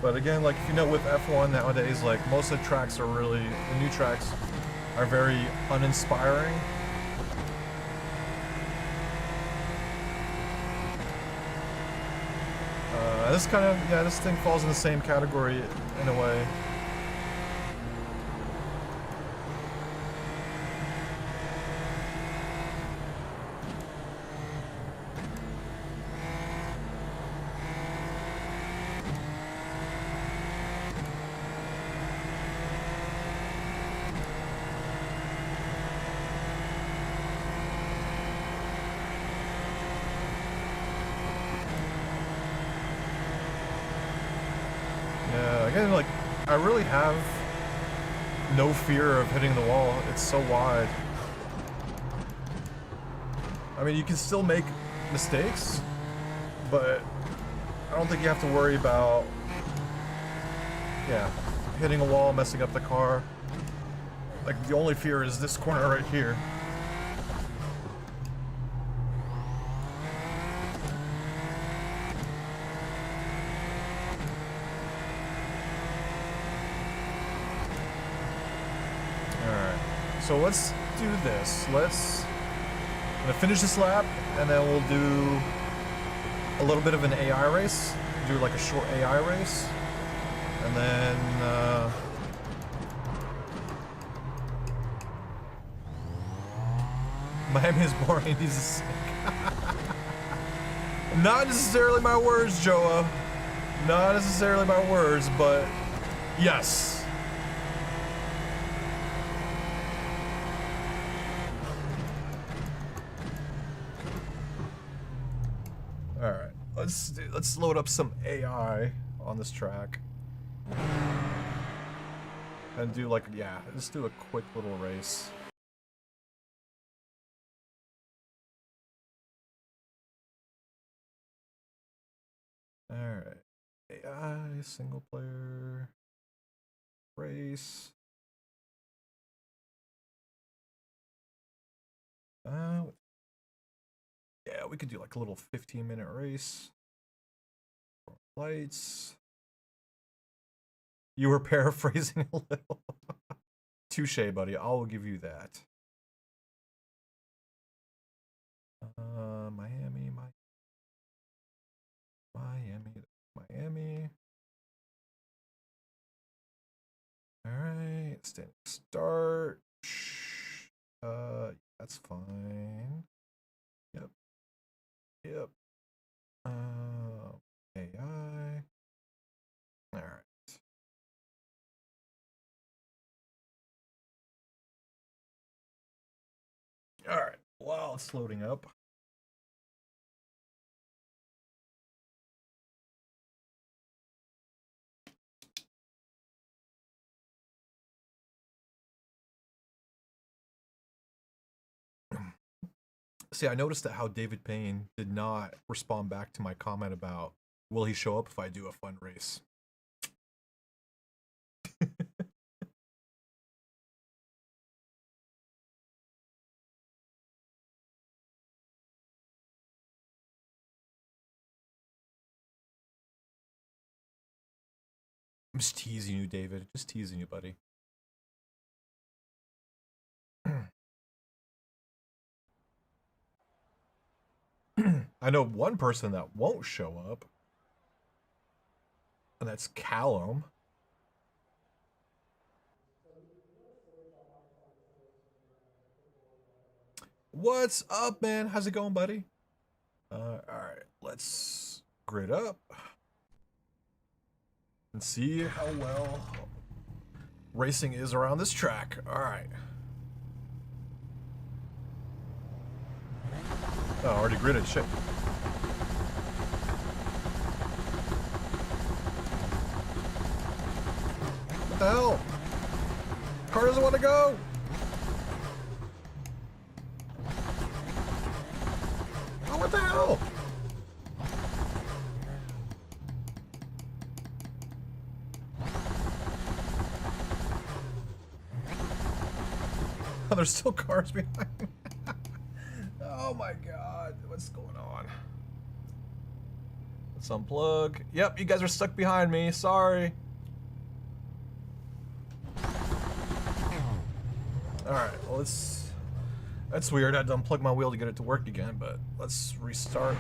But again, like, if you know, with F1 nowadays, like, most of the tracks are really, the new tracks are very uninspiring. This kind of, yeah, this thing falls in the same category in a way. Again, like, I really have no fear of hitting the wall. It's so wide. I mean, you can still make mistakes, but I don't think you have to worry about, yeah, hitting a wall, messing up the car. Like, the only fear is this corner right here. So let's do this. I'm gonna finish this lap, and then we'll do a little bit of an AI race. Do like a short AI race, and then Miami is boring. He's a sick. Not necessarily my words, Joa. Not necessarily my words, but yes. Let's load up some AI on this track and do like, yeah, let's do a quick little race. All right, AI single player race. Yeah, we could do like a little 15-minute race. Lights. You were paraphrasing a little. Touche, buddy. I will give you that. Miami. All right, standing start. That's fine. Yep. AI. All right. All right. While it's loading up. See, I noticed that how David Payne did not respond back to my comment about will he show up if I do a fun race. I'm just teasing you, David. Just teasing you, buddy. I know one person that won't show up. And that's Callum. What's up, man? How's it going, buddy? Alright, let's grid up and see how well racing is around this track. Alright. Oh, already gridded, shit. What the hell? Car doesn't want to go! Oh, what the hell? Oh, there's still cars behind me. Oh my god, what's going on? Let's unplug. Yep, you guys are stuck behind me, sorry. Alright, well that's weird. I had to unplug my wheel to get it to work again, but let's restart.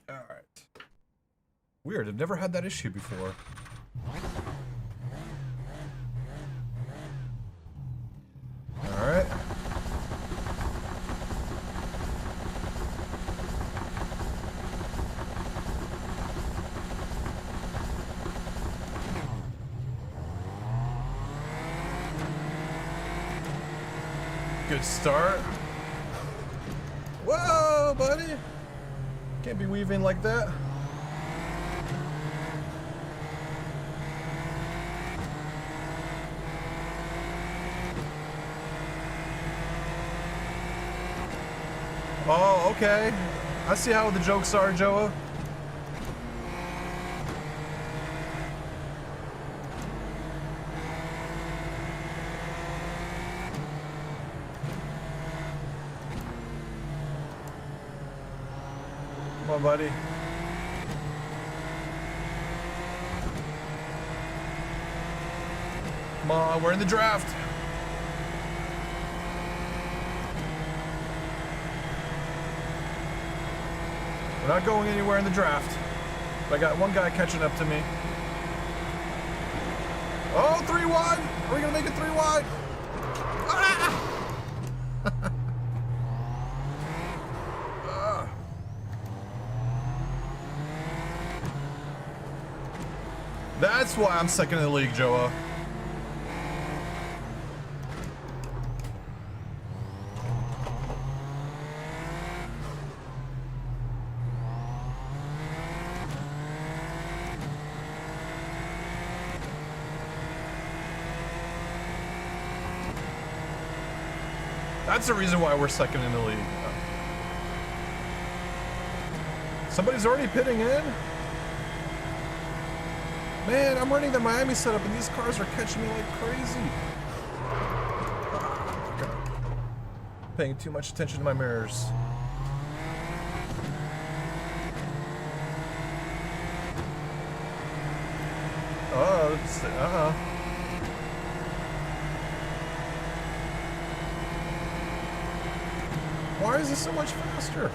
Alright. Weird, I've never had that issue before. Alright. Good start. Whoa, buddy! Can't be weaving like that. Oh, okay. I see how the jokes are, Joa. Come on, buddy. Come on, we're in the draft. We're not going anywhere in the draft. But I got one guy catching up to me. Oh, 3 wide! Are we gonna make it 3 wide? Ah! That's why I'm second in the league, Joa. That's the reason why we're second in the league. Somebody's already pitting in? Man, I'm running the Miami setup and these cars are catching me like crazy. Okay. Paying too much attention to my mirrors. Oh, Why is this so much faster?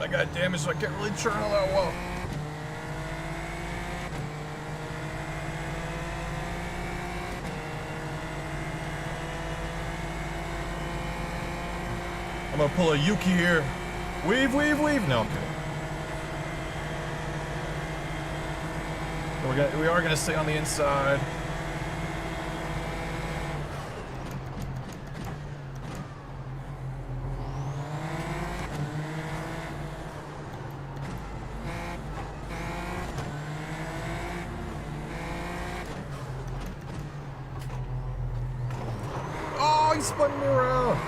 I got damaged, so I can't really turn all that well. I'm gonna pull a Yuki here. Weave, weave, weave. No, I'm kidding. We are gonna stay on the inside. Oh, he spun me around.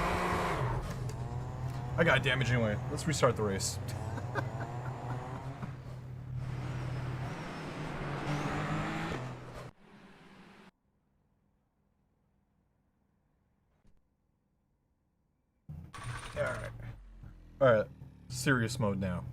I got damage anyway. Let's restart the race. Alright. Alright. Serious mode now.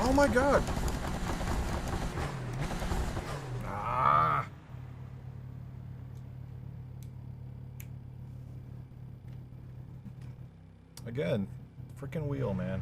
Oh my god! Ah! Again, freaking wheel, man.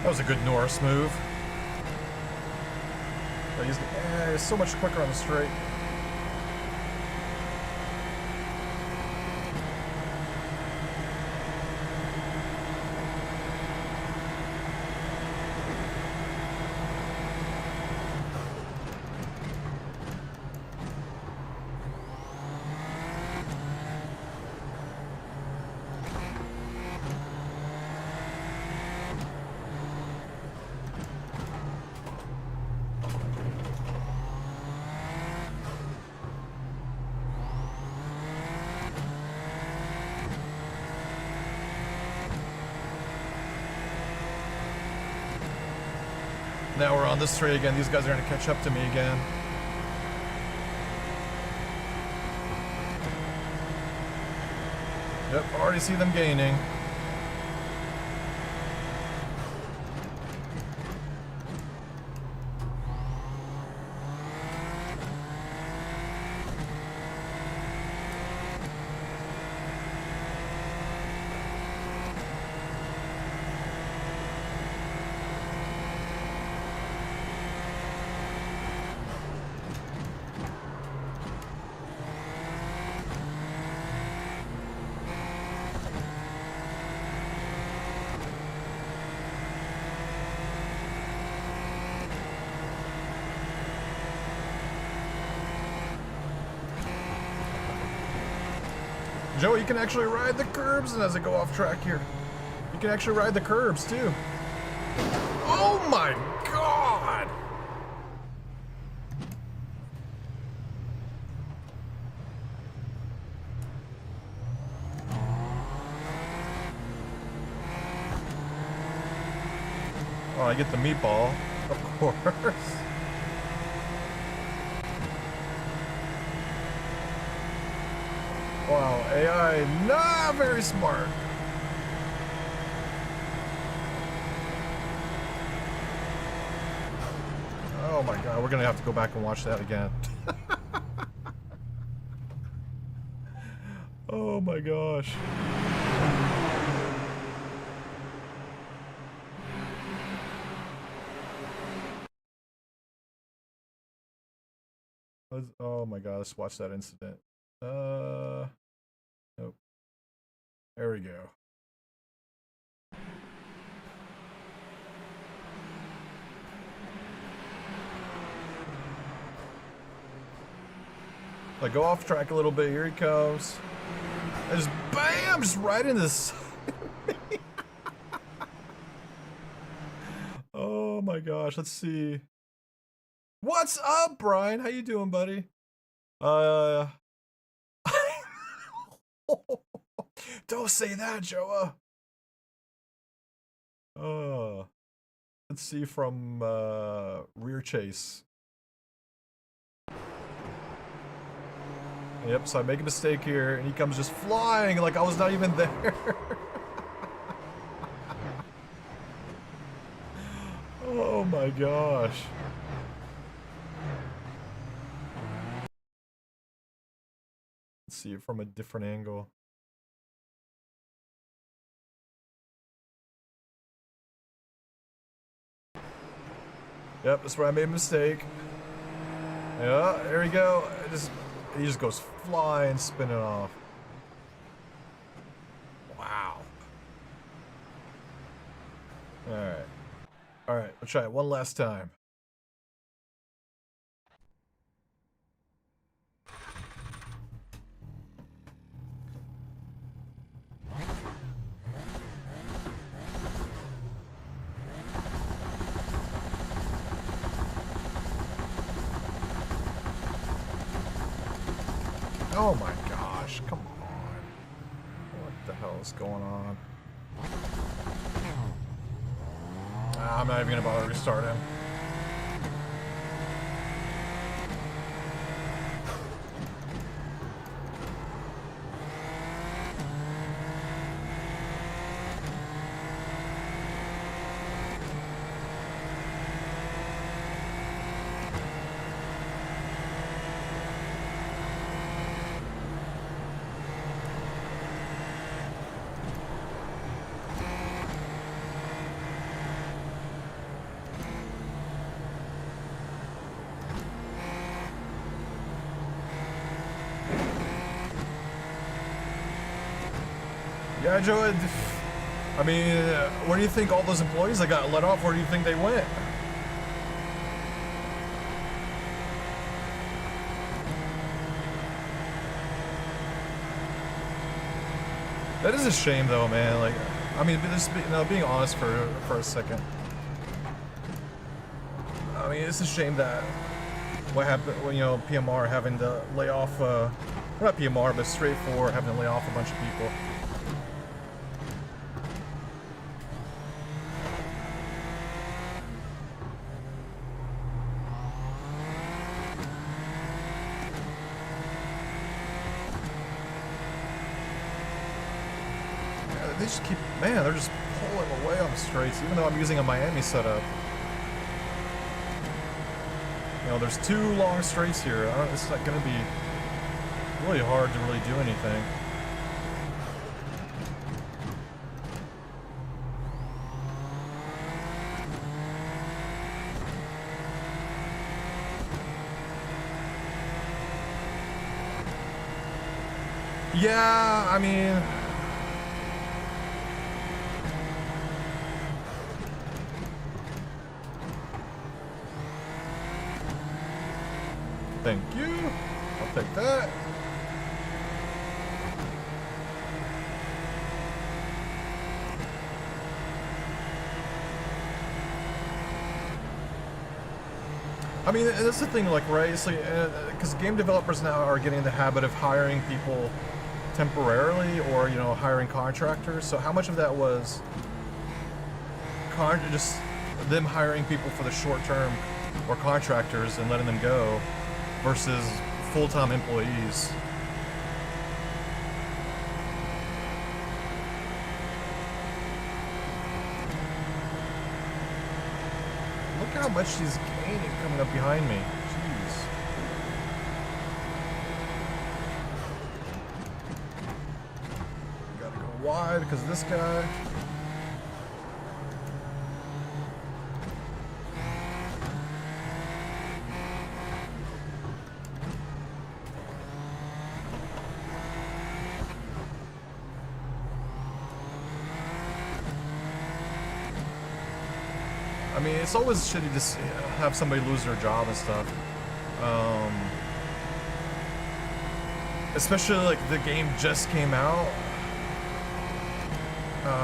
That was a good Norris move. But he's so much quicker on the straight. Now we're on this straight again. These guys are going to catch up to me again. Yep, already see them gaining. Joe, you can actually ride the curbs, and as I go off track here, you can actually ride the curbs too. Oh my god! Oh, I get the meatball, of course. Wow, AI not very smart. Oh my god, we're gonna have to go back and watch that again. Oh my gosh. Oh my god, let's watch that incident. Nope. There we go. I go off track a little bit. Here he comes. And just bam, just right in this. Oh my gosh, let's see. What's up, Brian? How you doing, buddy? Don't say that, Joa. Oh. Let's see from rear chase. Yep, so I make a mistake here, and he comes just flying like I was not even there. Oh my gosh. Let's see it from a different angle. Yep, that's where I made a mistake. Yeah, there we go. He just goes flying, spinning off. Wow. Alright. Alright, we'll try it one last time. Oh my gosh, come on. What the hell is going on? I'm not even gonna bother restarting. Yeah, Joe, I mean, where do you think all those employees that got let off, where do you think they went? That is a shame, though, man. Like, I mean, just being honest for a second. I mean, it's a shame that what happened when, you know, PMR having to lay off, not PMR, but straight forward having to lay off a bunch of people. They just keep, man, they're just pulling away on the straights, even though I'm using a Miami setup. You know, there's two long straights here. It's not going to be really hard to really do anything. Yeah, I mean... Thank you. I'll take that. I mean, that's the thing, like, right? It's like, because game developers now are getting in the habit of hiring people temporarily, or, you know, hiring contractors. So how much of that was just them hiring people for the short term, or contractors, and letting them go, versus full-time employees? Look at how much she's gaining coming up behind me. Jeez. Gotta go wide because of this guy. I mean, it's always shitty to see, have somebody lose their job and stuff. Especially like the game just came out.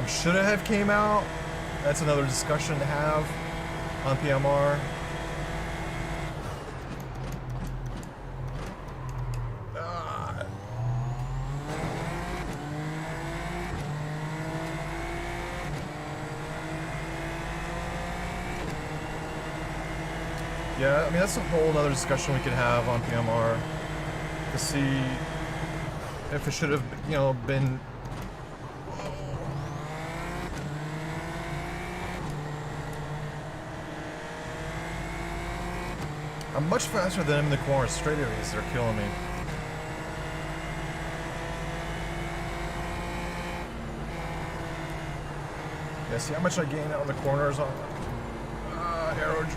Should it have came out? That's another discussion to have on PMR. Yeah, I mean, that's a whole other discussion we could have on PMR to see if it should have, you know, been. I'm much faster than him in the corners. Straightaways, they're killing me. Yeah, see how much I gain out in the corners on arrow.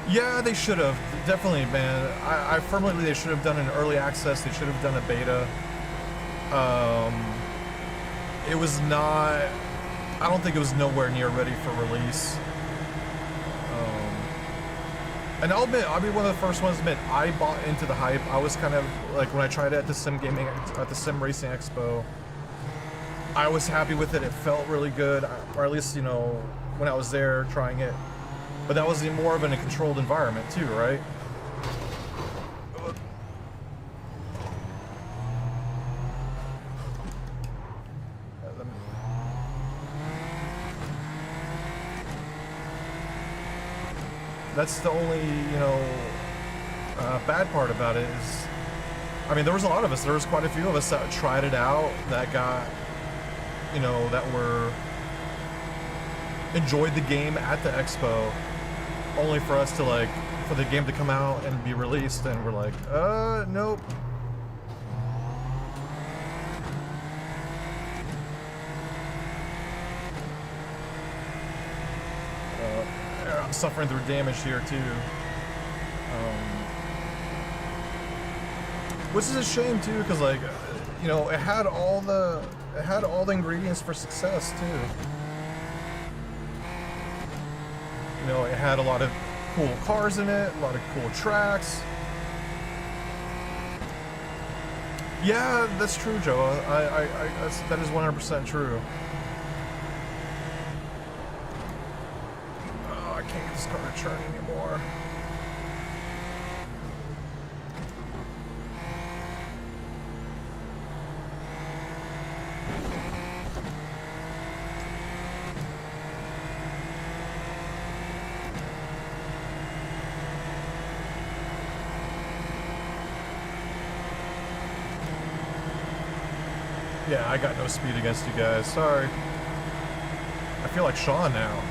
Yeah, they should have. Definitely, man. I firmly believe they should have done an early access. They should have done a beta. It was not... I don't think it was nowhere near ready for release. And I'll admit, I'll be one of the first ones to admit, I bought into the hype. I was kind of, like, when I tried it at the Sim Racing Expo, I was happy with it. It felt really good. Or at least, you know, when I was there trying it. But that was more of in a controlled environment too, right? That's the only, you know, bad part about it is, I mean, there was a lot of us. There was quite a few of us that tried it out, that got, you know, that were enjoyed the game at the expo. Only for us to, like, for the game to come out and be released, and we're like, nope. I'm suffering through damage here too. Which is a shame too, because, like, you know, it had all the ingredients for success too. You know, it had a lot of cool cars in it, a lot of cool tracks. Yeah, that's true, Joe. That is 100% true. Oh, I can't get this car to turn anymore. Yeah, I got no speed against you guys. Sorry. I feel like Sean now.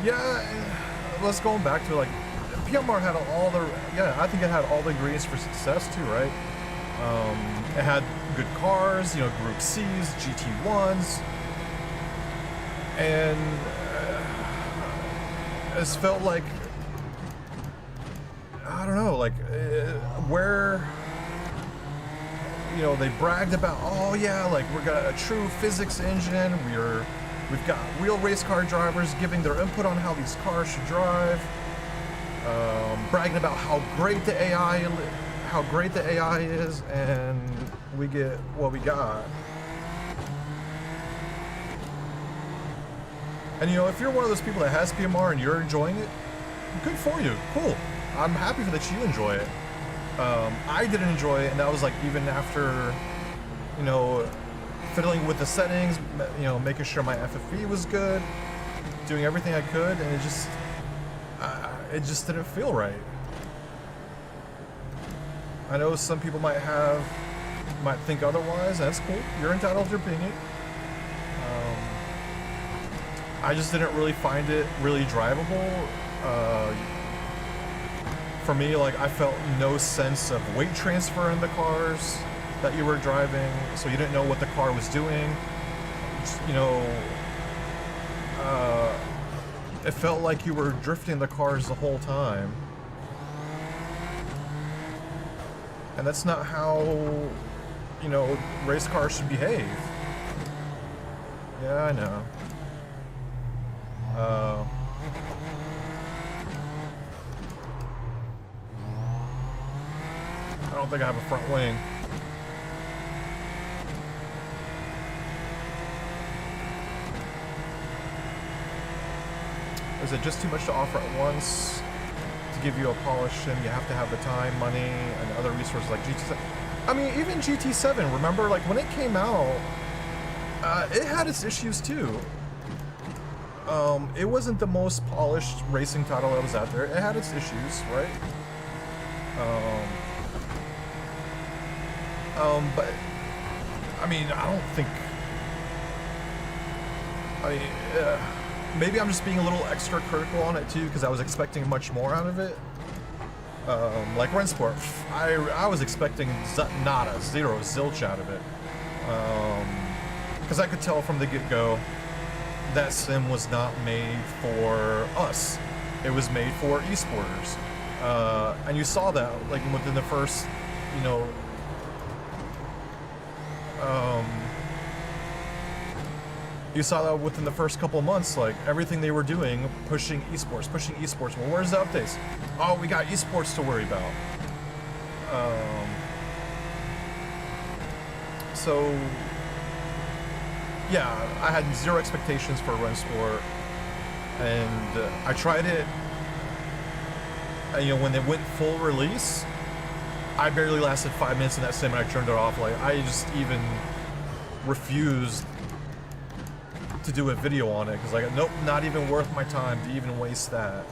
Yeah, let's go back to, like, PMR had all the, yeah, I think it had all the ingredients for success too, right? It had good cars, you know, Group C's, GT1s, and it's felt like, I don't know, like, where, you know, they bragged about, oh yeah, like, we're got a true physics engine, we've got real race car drivers giving their input on how these cars should drive, bragging about how great the AI is, and we get what we got. And, you know, if you're one of those people that has PMR and you're enjoying it, good for you. Cool. I'm happy that you enjoy it. I didn't enjoy it, and that was, like, even after, you know, fiddling with the settings, you know, making sure my FFE was good, doing everything I could, and it just didn't feel right. I know some people might think otherwise. That's cool. You're entitled to your opinion. I just didn't really find it really drivable. For me, like, I felt no sense of weight transfer in the cars that you were driving, so you didn't know what the car was doing. Just, you know, it felt like you were drifting the cars the whole time. And that's not how, you know, race cars should behave. Yeah, I know. I don't think I have a front wing. Is it just too much to offer at once? To give you a polished sim, you have to have the time, money, and other resources like GT7. I mean, even GT7, remember, like, when it came out, it had its issues, too. It wasn't the most polished racing title that was out there. It had its issues, right? But, I mean, I don't think... I mean, maybe I'm just being a little extra critical on it, too, because I was expecting much more out of it. Like Rensport, I was expecting nada, zero, zilch out of it. Because I could tell from the get-go that sim was not made for us. It was made for esporters. And you saw that, like, within the first, you know, you saw that within the first couple of months, like, everything they were doing, pushing esports. Well, where's the updates? Oh, we got esports to worry about. So, yeah, I had zero expectations for Rensport, and I tried it, and, you know, when they went full release, I barely lasted 5 minutes in that sim and I turned it off. Like, I just even refused to do a video on it, because, like, nope, not even worth my time to even waste that.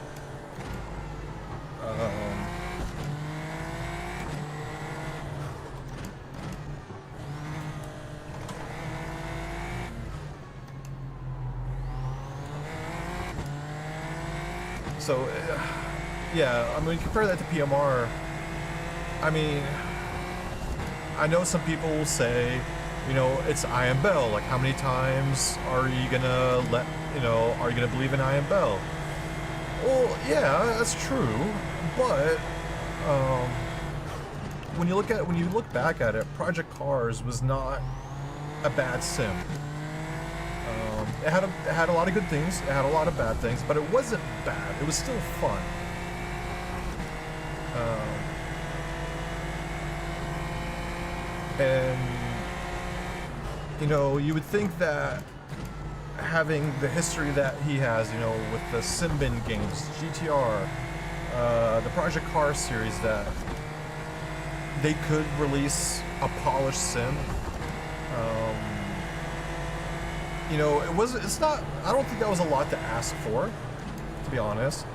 So, yeah, I mean, compare that to PMR. I mean, I know some people will say, you know, it's Ian Bell. Like, how many times are you gonna are you gonna believe in Ian Bell? Well, yeah, that's true, but when you look back at it, Project Cars was not a bad sim. It had a lot of good things. It had a lot of bad things, but it wasn't bad. It was still fun. And you know, you would think that having the history that he has, you know, with the Simbin games, GTR, the Project Car series, that they could release a polished sim. You know, it's not, I don't think that was a lot to ask for, to be honest.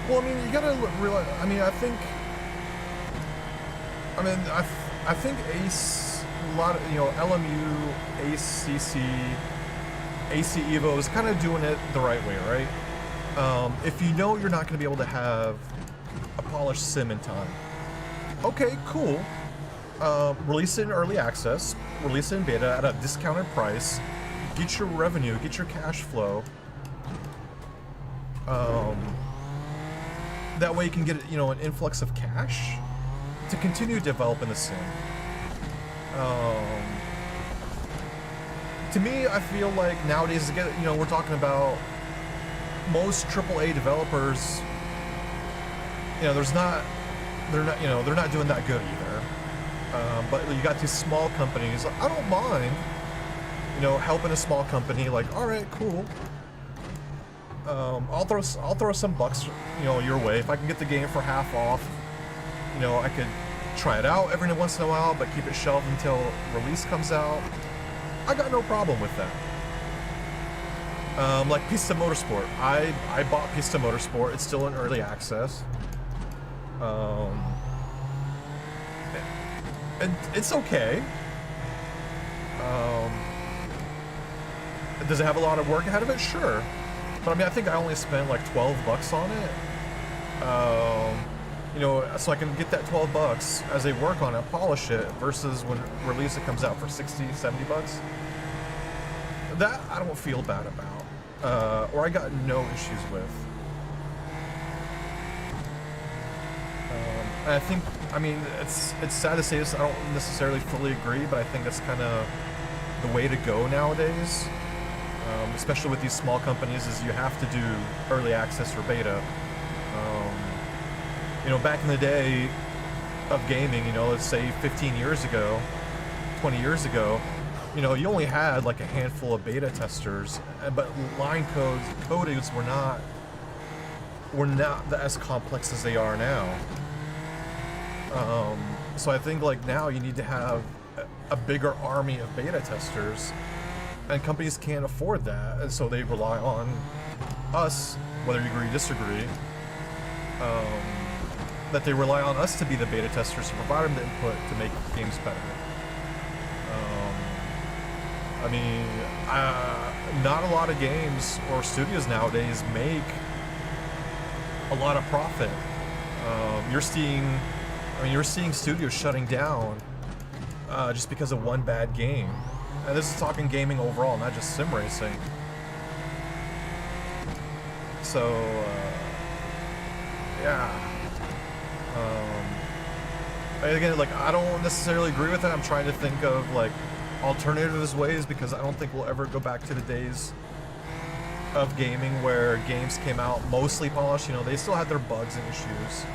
Well, I mean, you gotta realize, I mean, I think Ace, a lot of, you know, LMU, ACC, AC Evo is kind of doing it the right way, right? If you know you're not going to be able to have a polished sim in time, okay, cool. Release it in early access, release it in beta at a discounted price, get your revenue, get your cash flow. That way you can get, you know, an influx of cash to continue developing the sim. To me, I feel like nowadays, you know, we're talking about most AAA developers. You know, they're not doing that good either. But you got these small companies. I don't mind, you know, helping a small company. Like, all right, cool. I'll throw some bucks, you know, your way if I can get the game for half off. You know, I could try it out every once in a while, but keep it shelved until release comes out. I got no problem with that. Like Pista Motorsport, I bought Pista Motorsport. It's still in early access. It's okay. Does it have a lot of work ahead of it? Sure. But I mean, I think I only spent like $12 on it. You you know, so I can get that $12 as they work on it, polish it, versus when release it comes out for 60, $70. That I don't feel bad about, or I got no issues with. And I think, I mean, it's sad to say this, I don't necessarily fully agree, but I think that's kind of the way to go nowadays, especially with these small companies, is you have to do early access or beta. You know, back in the day of gaming, you know, let's say 15 years ago, 20 years ago, you know, you only had like a handful of beta testers, but line codings were not as complex as they are now. So I think like now you need to have a bigger army of beta testers, and companies can't afford that, and so they rely on us, whether you agree or disagree, that they rely on us to be the beta testers to provide them the input to make games better. I mean, not a lot of games or studios nowadays make a lot of profit. You're seeing studios shutting down just because of one bad game. And this is talking gaming overall, not just sim racing. So, yeah. Again, like, I don't necessarily agree with it. I'm trying to think of, like, alternative ways, because I don't think we'll ever go back to the days of gaming where games came out mostly polished. You know, they still had their bugs and issues.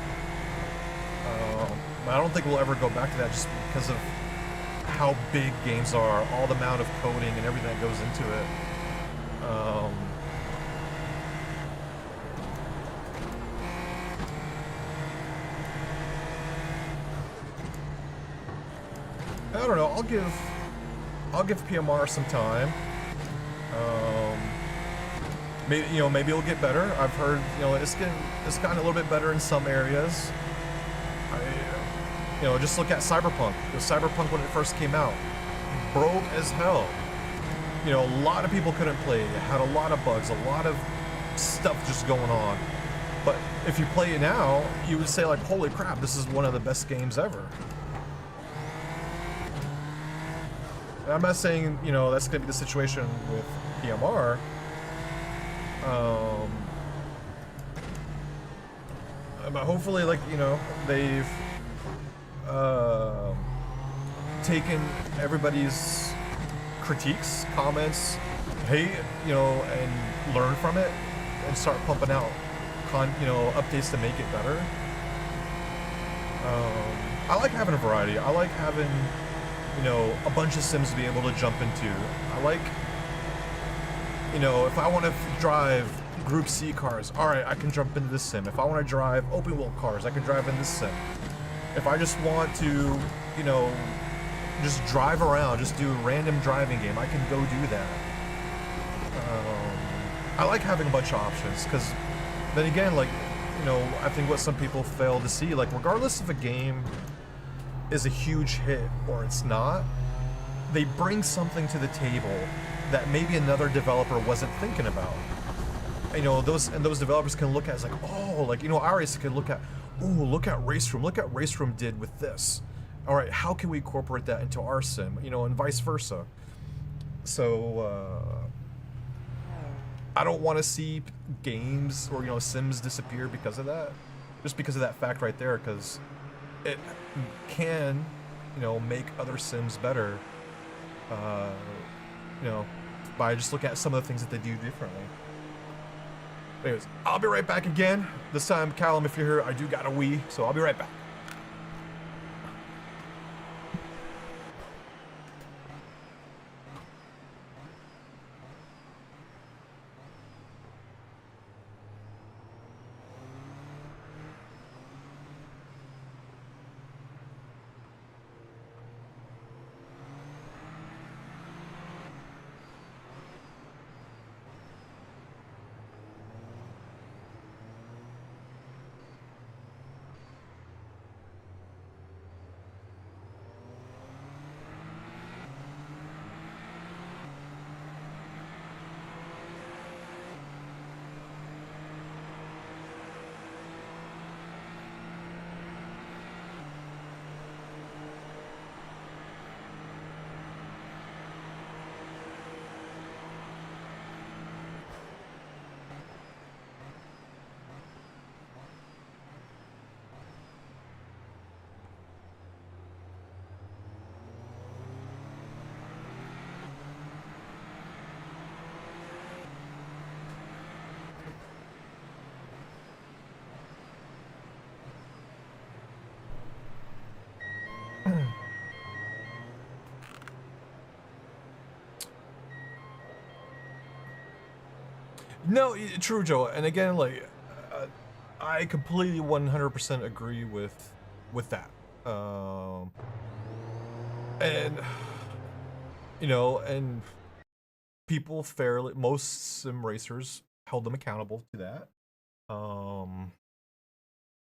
I don't think we'll ever go back to that, just because of how big games are, all the amount of coding and everything that goes into it. I don't know. I'll give PMR some time. Maybe it'll get better. I've heard, you know, it's gotten a little bit better in some areas. You know, just look at Cyberpunk. Cyberpunk, when it first came out, broke as hell. You know, a lot of people couldn't play it. It had a lot of bugs, a lot of stuff just going on. But if you play it now, you would say like, holy crap, this is one of the best games ever. And I'm not saying, you know, that's going to be the situation with PMR. But hopefully, like, you know, they've taken everybody's critiques, comments, hate, you know, and learn from it and start pumping out updates to make it better. I like having a variety. I like having, you know, a bunch of sims to be able to jump into. I like, you know, if I want to drive Group C cars, alright, I can jump into this sim. If I want to drive open wheel cars, I can drive in this sim. If I just want to, you know, just drive around, just do a random driving game, I can go do that. I like having a bunch of options, because then again, like, you know, I think what some people fail to see, like, regardless if a game is a huge hit or it's not, they bring something to the table that maybe another developer wasn't thinking about. You know, those developers can look at it as like, oh, like, you know, iRacing can look at, oh, look at Race Room, look at what Race Room did with this. All right, how can we incorporate that into our sim? You know, and vice versa. So, I don't want to see games or, you know, sims disappear because of that. Just because of that fact right there, because it can, you know, make other sims better, you know, by just looking at some of the things that they do differently. Anyways, I'll be right back again. This time, Callum, if you're here, I do got a Wii, so I'll be right back. No, true, Joe. And again, like, I completely 100% agree with that. And and people fairly, most sim racers held them accountable to that. Um,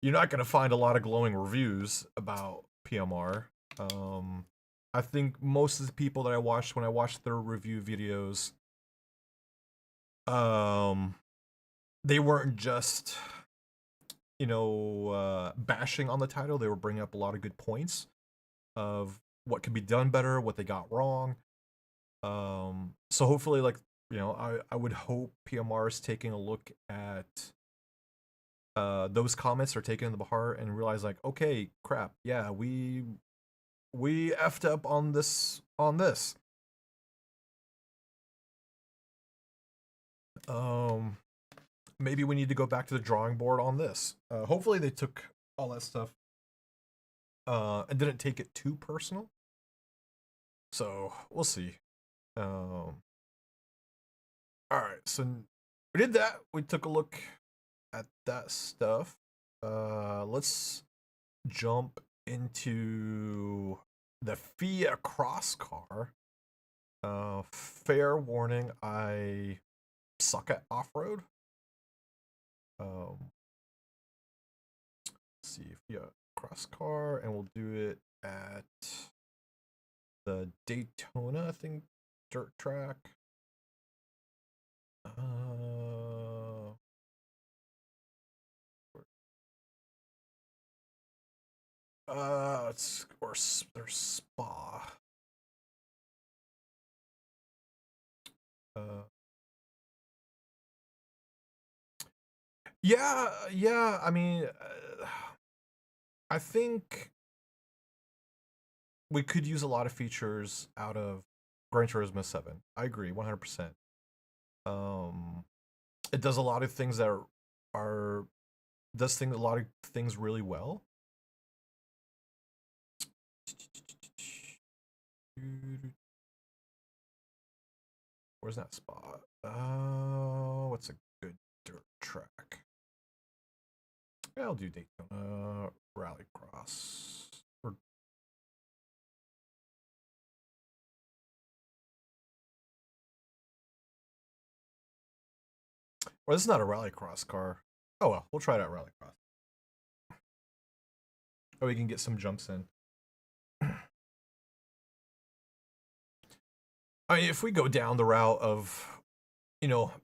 you're not gonna find a lot of glowing reviews about PMR. I think most of the people that I watched when I watched their review videos, um, they weren't just bashing on the title. They were bringing up a lot of good points of what could be done better, what they got wrong. So hopefully, like, I would hope PMR is taking a look at those comments, are taking them to heart and realize, like, okay, crap, yeah, we effed up on this. Maybe we need to go back to the drawing board on this. Hopefully they took all that stuff and didn't take it too personal. So we'll see. All right, so we did that. We took a look at that stuff. Let's jump into the FIA Cross Car. Fair warning, I suck at off-road. Let's see, FIA Cross Car, and we'll do it at the Daytona, I think, dirt track. There's Spa. Yeah. I mean, I think we could use a lot of features out of Gran Turismo 7. I agree, 100%. It does a lot of things that a lot of things really well. Where's that spot? What's a good dirt track? Yeah, I'll do Daytona Rallycross. Well, this is not a Rallycross car. Oh well, we'll try it out Rallycross. Oh, we can get some jumps in. I mean, if we go down the route of,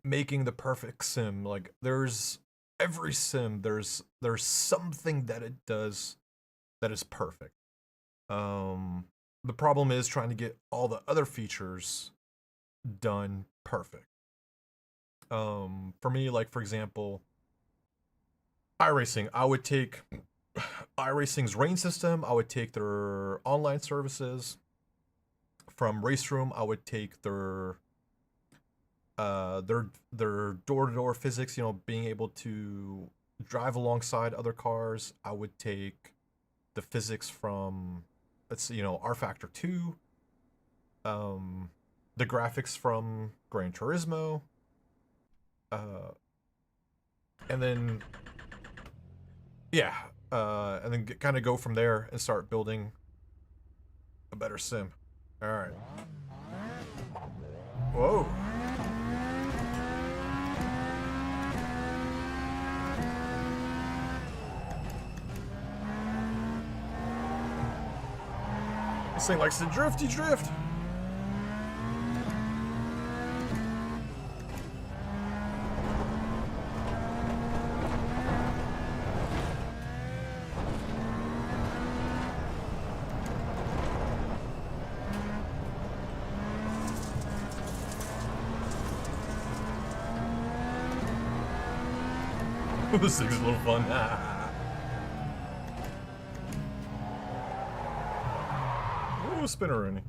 making the perfect sim, like, there's every sim, there's something that it does that is perfect. The problem is trying to get all the other features done perfect. For me, like, for example, iRacing, I would take iRacing's rain system, I would take their online services. From Race Room, I would take their door-to-door physics, being able to drive alongside other cars. I would take the physics from, R Factor 2, the graphics from Gran Turismo, and then kind of go from there and start building a better sim. All right. Whoa. This thing likes to drifty drift. This thing's a little fun. Ooh, spinneroonie.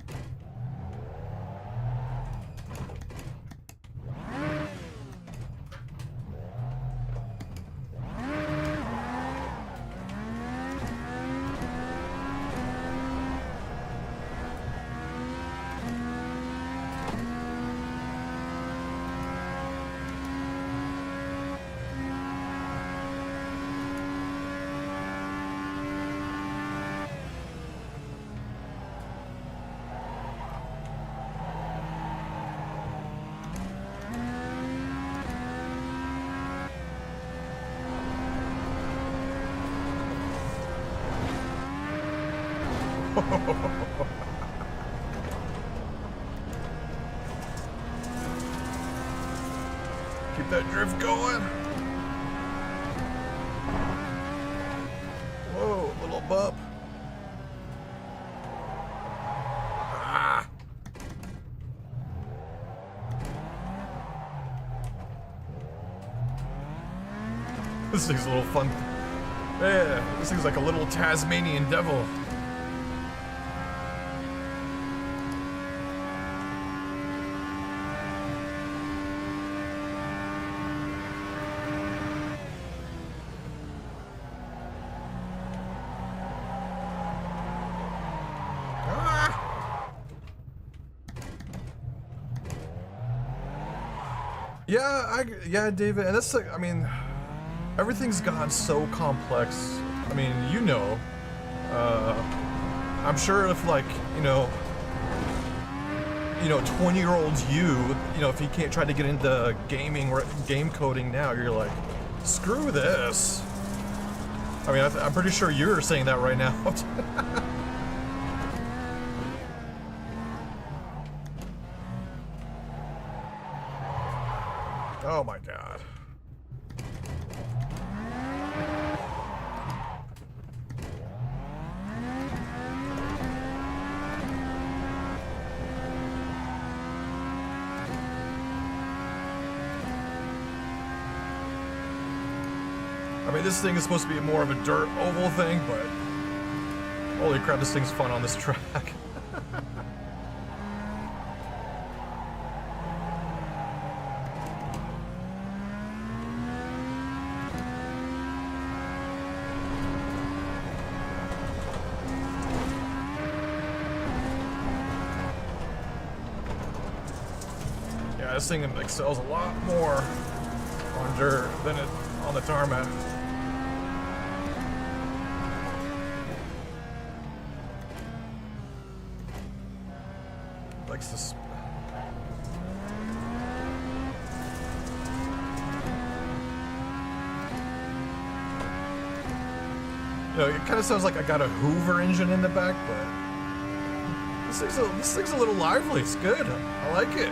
Keep that drift going. Whoa, little bump. Ah. This thing's a little fun. Yeah, this thing's like a little Tasmanian devil. Yeah, David, and that's like, I mean, everything's gotten so complex. I mean, you know, I'm sure if like, 20-year-old you know, if he can't try to get into gaming or game coding now, you're like, screw this. I mean, I'm pretty sure you're saying that right now. Oh my god. I mean, this thing is supposed to be more of a dirt oval thing, but holy crap, this thing's fun on this track. Yeah, this thing excels a lot more on dirt than it on the tarmac. Likes this. You know, it kind of sounds like I got a Hoover engine in the back, but this thing's a little lively. It's good. I like it.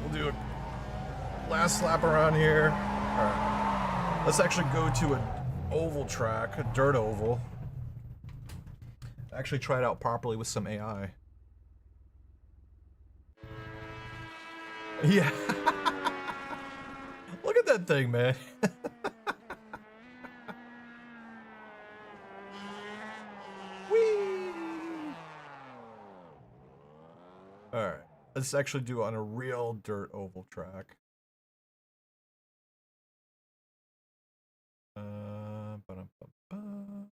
We'll do a last lap around here. All right. Let's actually go to an oval track, a dirt oval. Actually try it out properly with some AI. Yeah. Look at that thing, man. Whee! Alright. Let's actually do it on a real dirt oval track. Ba-dum-bum-bum.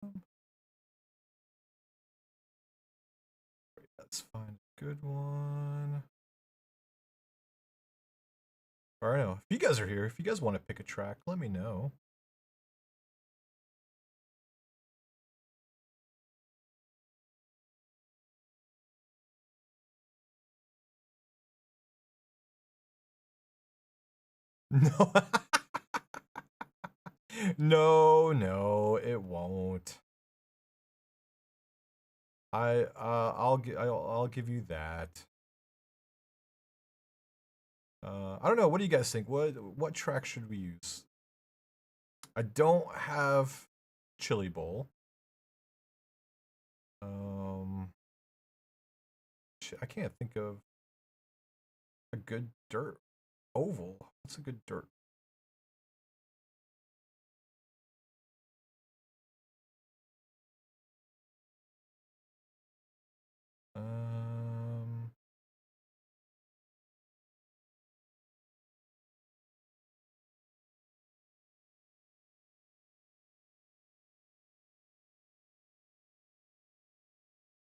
Let's find a good one. I don't know. If you guys are here, if you guys want to pick a track, let me know. No. No, it won't. I'll give you that. I don't know. What do you guys think? What track should we use? I don't have Chili Bowl. I can't think of a good dirt oval. What's a good dirt?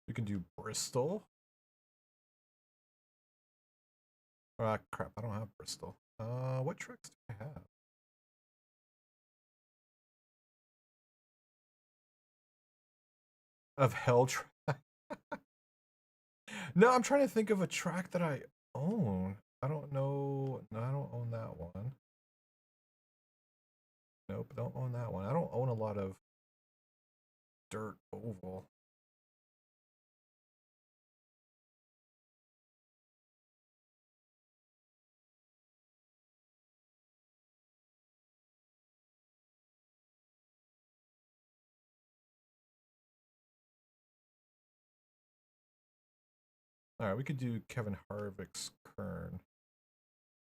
We can do Bristol. Ah, crap, I don't have Bristol. What tracks do I have? Of Hell track? No, I'm trying to think of a track that I own. I don't know. No, I don't own that one. Nope, don't own that one. I don't own a lot of dirt oval. All right, we could do Kevin Harvick's Kern.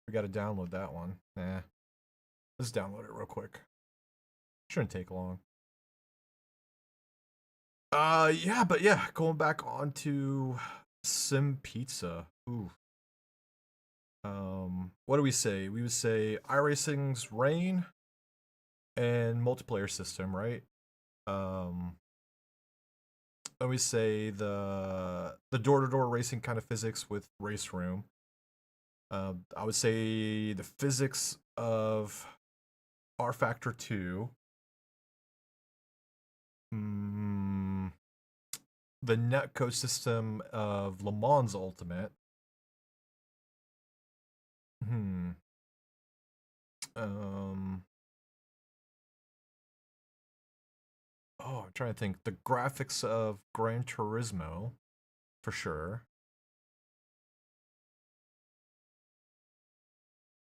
We got to download that one. Nah. Let's download it real quick. Shouldn't take long. Yeah, but yeah, going back onto Simpit. Ooh. What do we say? We would say iRacing's Rain and multiplayer system, right? Let me say the door-to-door racing kind of physics with race room. I would say the physics of R Factor 2. The netcode system of Le Mans Ultimate. Oh, I'm trying to think. The graphics of Gran Turismo, for sure.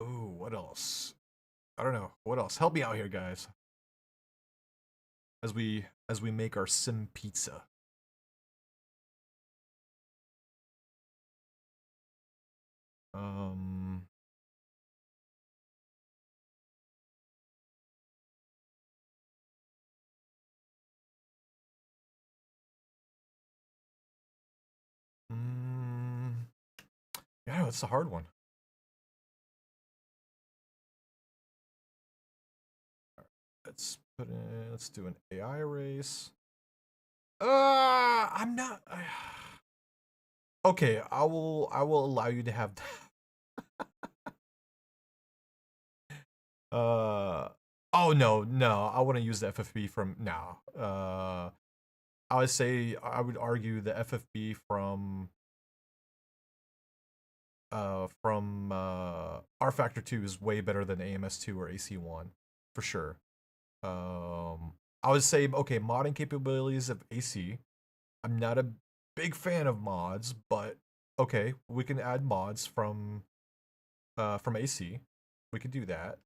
Ooh, what else? I don't know. What else? Help me out here, guys. As we make our sim pizza. Yeah, it's a hard one. Let's put in. Let's do an AI race. I'm not. Okay, I will allow you to have that. Oh no, I wouldn't use the FFB from now. I would say I would argue the FFB from R Factor 2 is way better than AMS2 or AC1 for sure. I would say okay, modding capabilities of AC. I'm not a big fan of mods, but okay, we can add mods from AC. We could do that.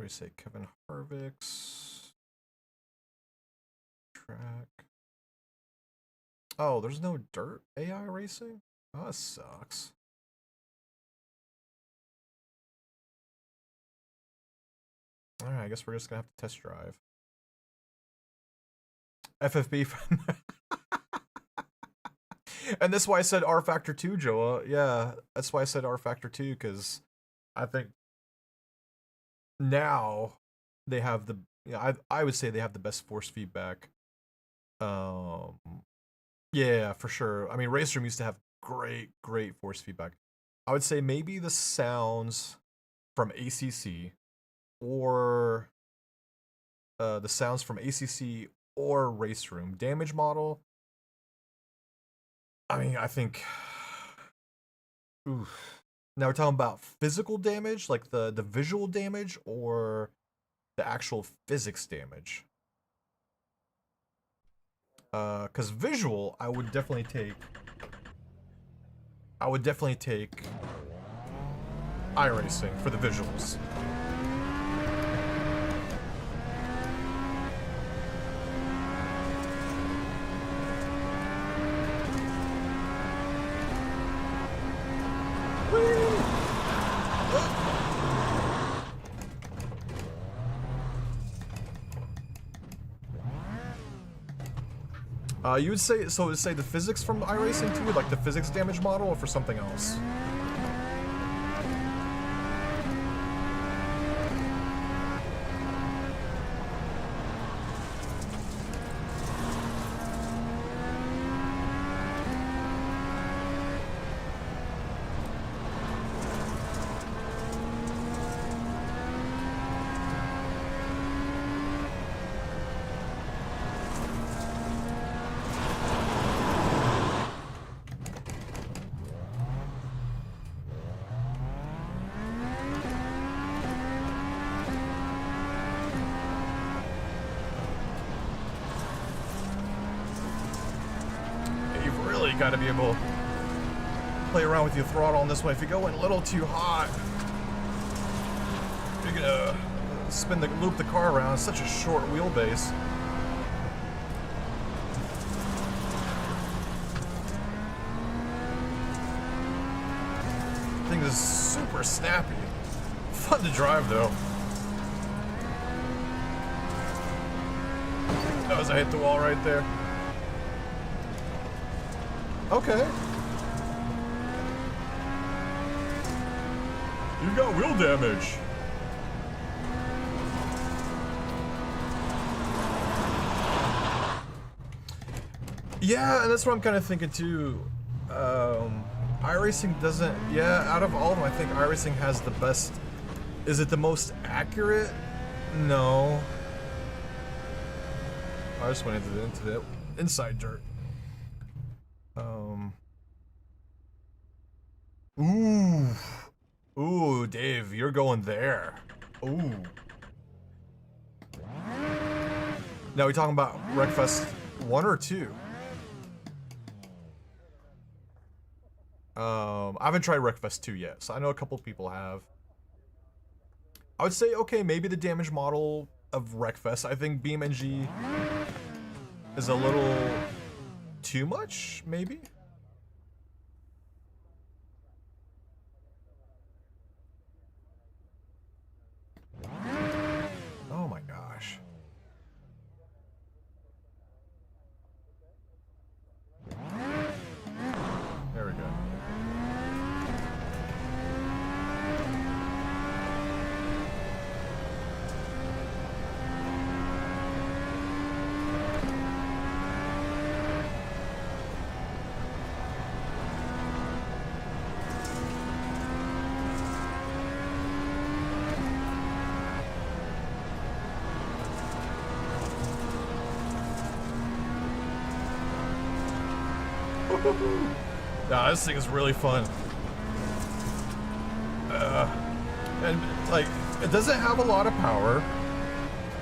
We say Kevin Harvick's track. Oh, there's no dirt AI racing? Oh, that sucks. Alright, I guess we're just gonna have to test drive. FFB from and that's why I said R Factor 2, Joa. Yeah, that's why I said R Factor 2, because I think now they have the I would say they have the best force feedback. Yeah, for sure. I mean, Race Room used to have great force feedback. I would say maybe the sounds from ACC or the sounds from ACC or Race Room. Damage model. I mean, I think. Oof. Now we're talking about physical damage, like the visual damage, or the actual physics damage. Because visual, I would definitely take iRacing for the visuals. You would say so. Would say the physics from iRacing too, like the physics damage model, or for something else? you gotta be able to play around with your throttle on this one. If you go in a little too hot, you're gonna loop the car around. It's such a short wheelbase. Thing is super snappy. Fun to drive though. Oh, as I hit the wall right there. Okay. You got wheel damage. Yeah, and that's what I'm kind of thinking too. iRacing doesn't, yeah, out of all of them, I think iRacing has the best. Is it the most accurate? No. I just went into the inside dirt. Ooh, Dave, you're going there. Ooh. Now, we talking about Wreckfest 1 or 2? I haven't tried Wreckfest 2 yet, so I know a couple people have. I would say, okay, maybe the damage model of Wreckfest. I think BeamNG is a little too much, maybe? Oh my gosh. There we go. Nah, this thing is really fun. And like, it doesn't have a lot of power,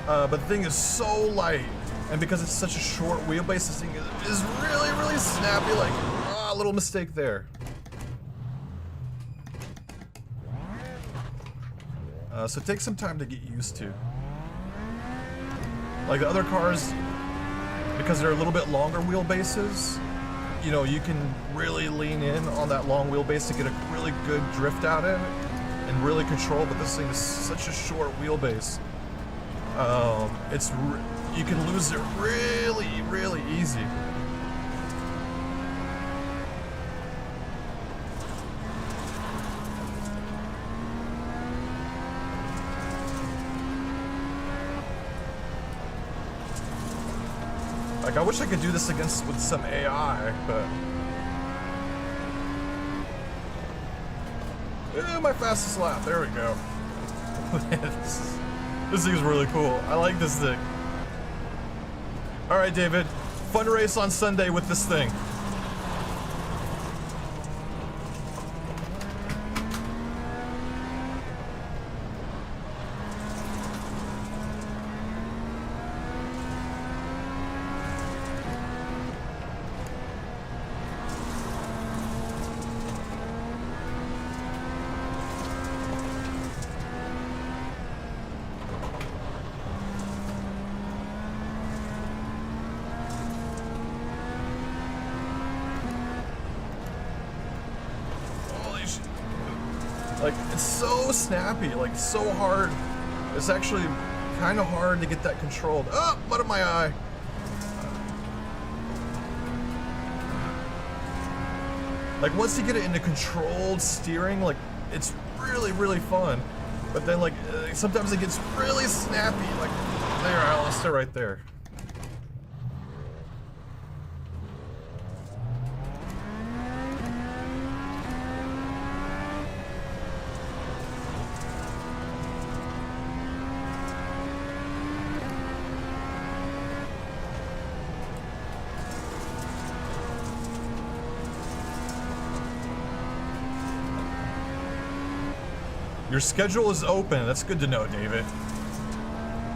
but the thing is so light, and because it's such a short wheelbase, this thing is really, really snappy. Like, a little mistake there. So it takes some time to get used to. Like the other cars, because they're a little bit longer wheelbases, you know, you can really lean in on that long wheelbase to get a really good drift out of it and really control, but this thing is such a short wheelbase. You can lose it really, really easy. Like, I wish I could do this with some AI, but... my fastest lap, there we go. This thing's really cool. I like this thing. Alright, David. Fun race on Sunday with this thing. Like, it's so snappy, like, so hard. It's actually kind of hard to get that controlled. Oh, butt of my eye. Like, once you get it into controlled steering, like, it's really, really fun. But then, like, sometimes it gets really snappy. Like, there, I lost it right there. Your schedule is open. That's good to know, David.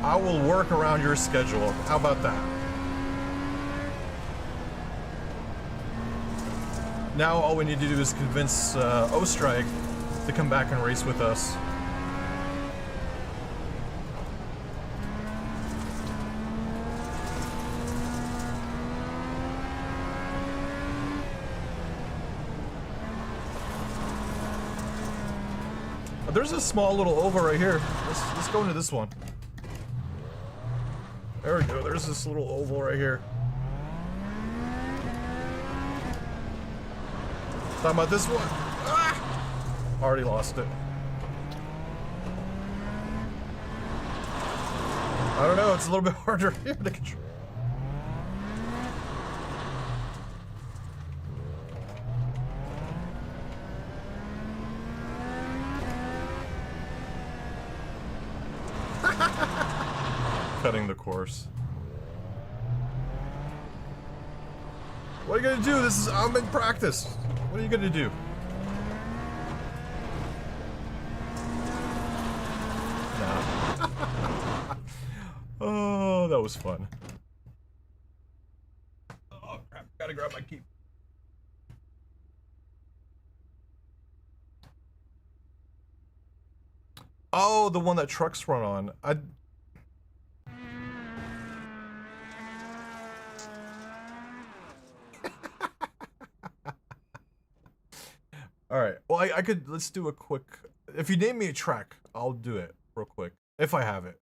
I will work around your schedule. How about that? Now all we need to do is convince Ostrike to come back and race with us. There's a small little oval right here. Let's go into this one. There we go. There's this little oval right here. Talking about this one. Ah! Already lost it. I don't know. It's a little bit harder here to control. Cutting the course. What are you gonna do? I'm in practice. What are you gonna do? Nah. Oh, that was fun. Oh crap! Gotta grab my key. Oh, the one that trucks run on. All right. Well, I could. Let's do a quick. If you name me a track, I'll do it real quick if I have it.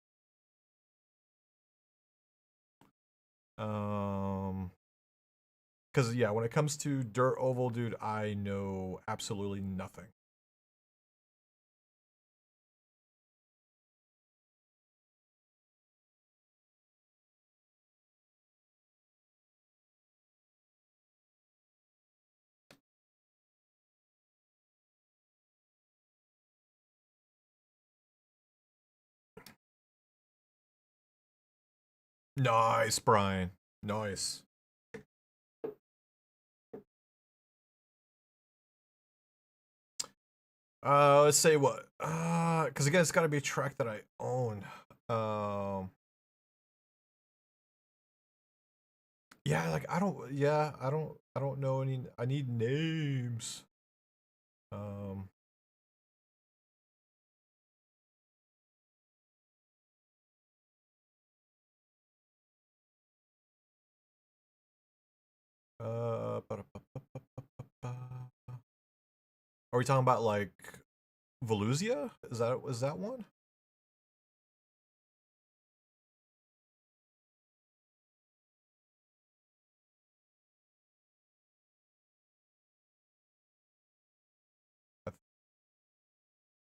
Because yeah, when it comes to dirt oval, dude, I know absolutely nothing. Nice, Brian. Nice. Let's say what? Because again, it's got to be a track that I own. Yeah, like I don't. Yeah, I don't know any. I need names. Are we talking about like Volusia? Is that one?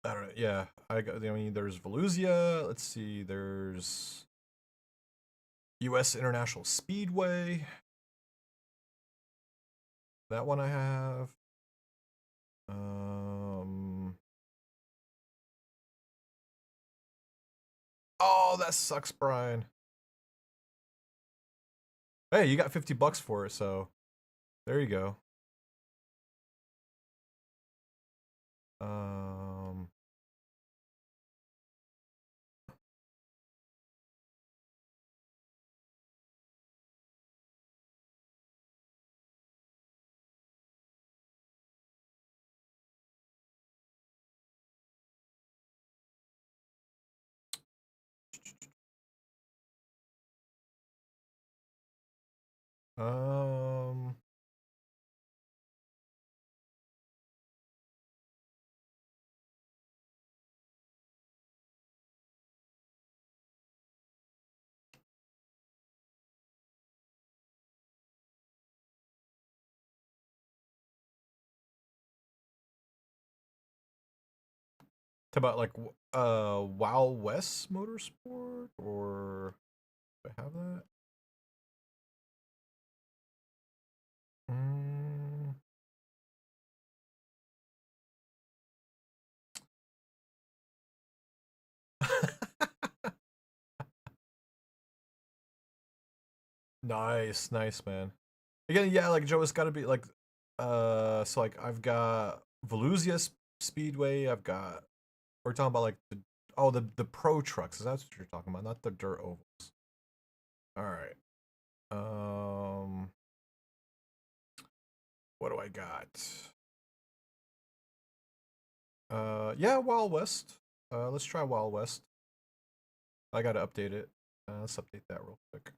I don't know. Yeah, I mean, there's Volusia. Let's see. There's U.S. International Speedway. That one I have. Oh, that sucks, Brian. Hey, you got $50 for it, so there you go. Talk about like Wild West Motorsport, or do I have that? Nice, nice, man. Again, yeah, like Joe, it's got to be like, so like I've got Volusia Speedway. I've got. We're talking about like the pro trucks. Is that what you're talking about? Not the dirt ovals. All right. What do I got? Yeah, Wild West. Let's try Wild West. I gotta update it. Let's update that real quick.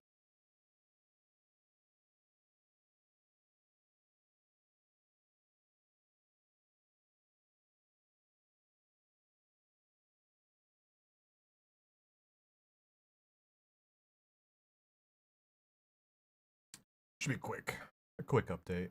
Should be quick. A quick update.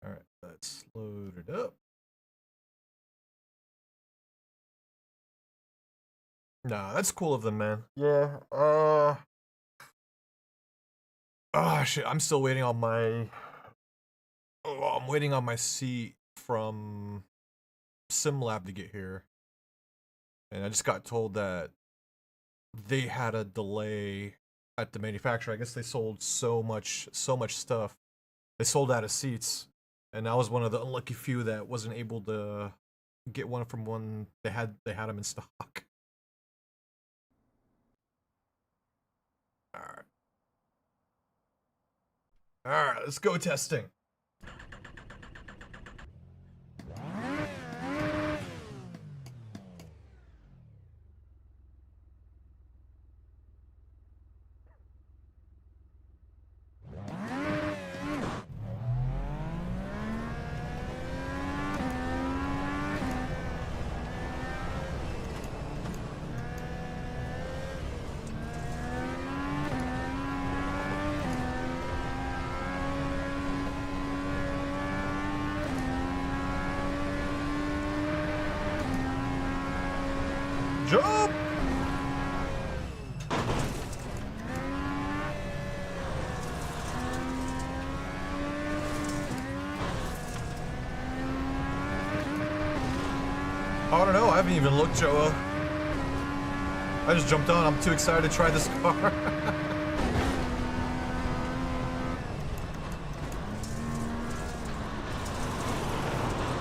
All right, let's load it up. Nah, that's cool of them, man. Yeah. Oh shit! I'm still waiting on my. Oh, I'm waiting on my seat from SimLab to get here, and I just got told that they had a delay at the manufacturer. I guess they sold so much stuff. They sold out of seats, and I was one of the unlucky few that wasn't able to get one from when they had them in stock. All right, let's go testing. Jump! I don't know. I haven't even looked, Joe. I just jumped on. I'm too excited to try this car.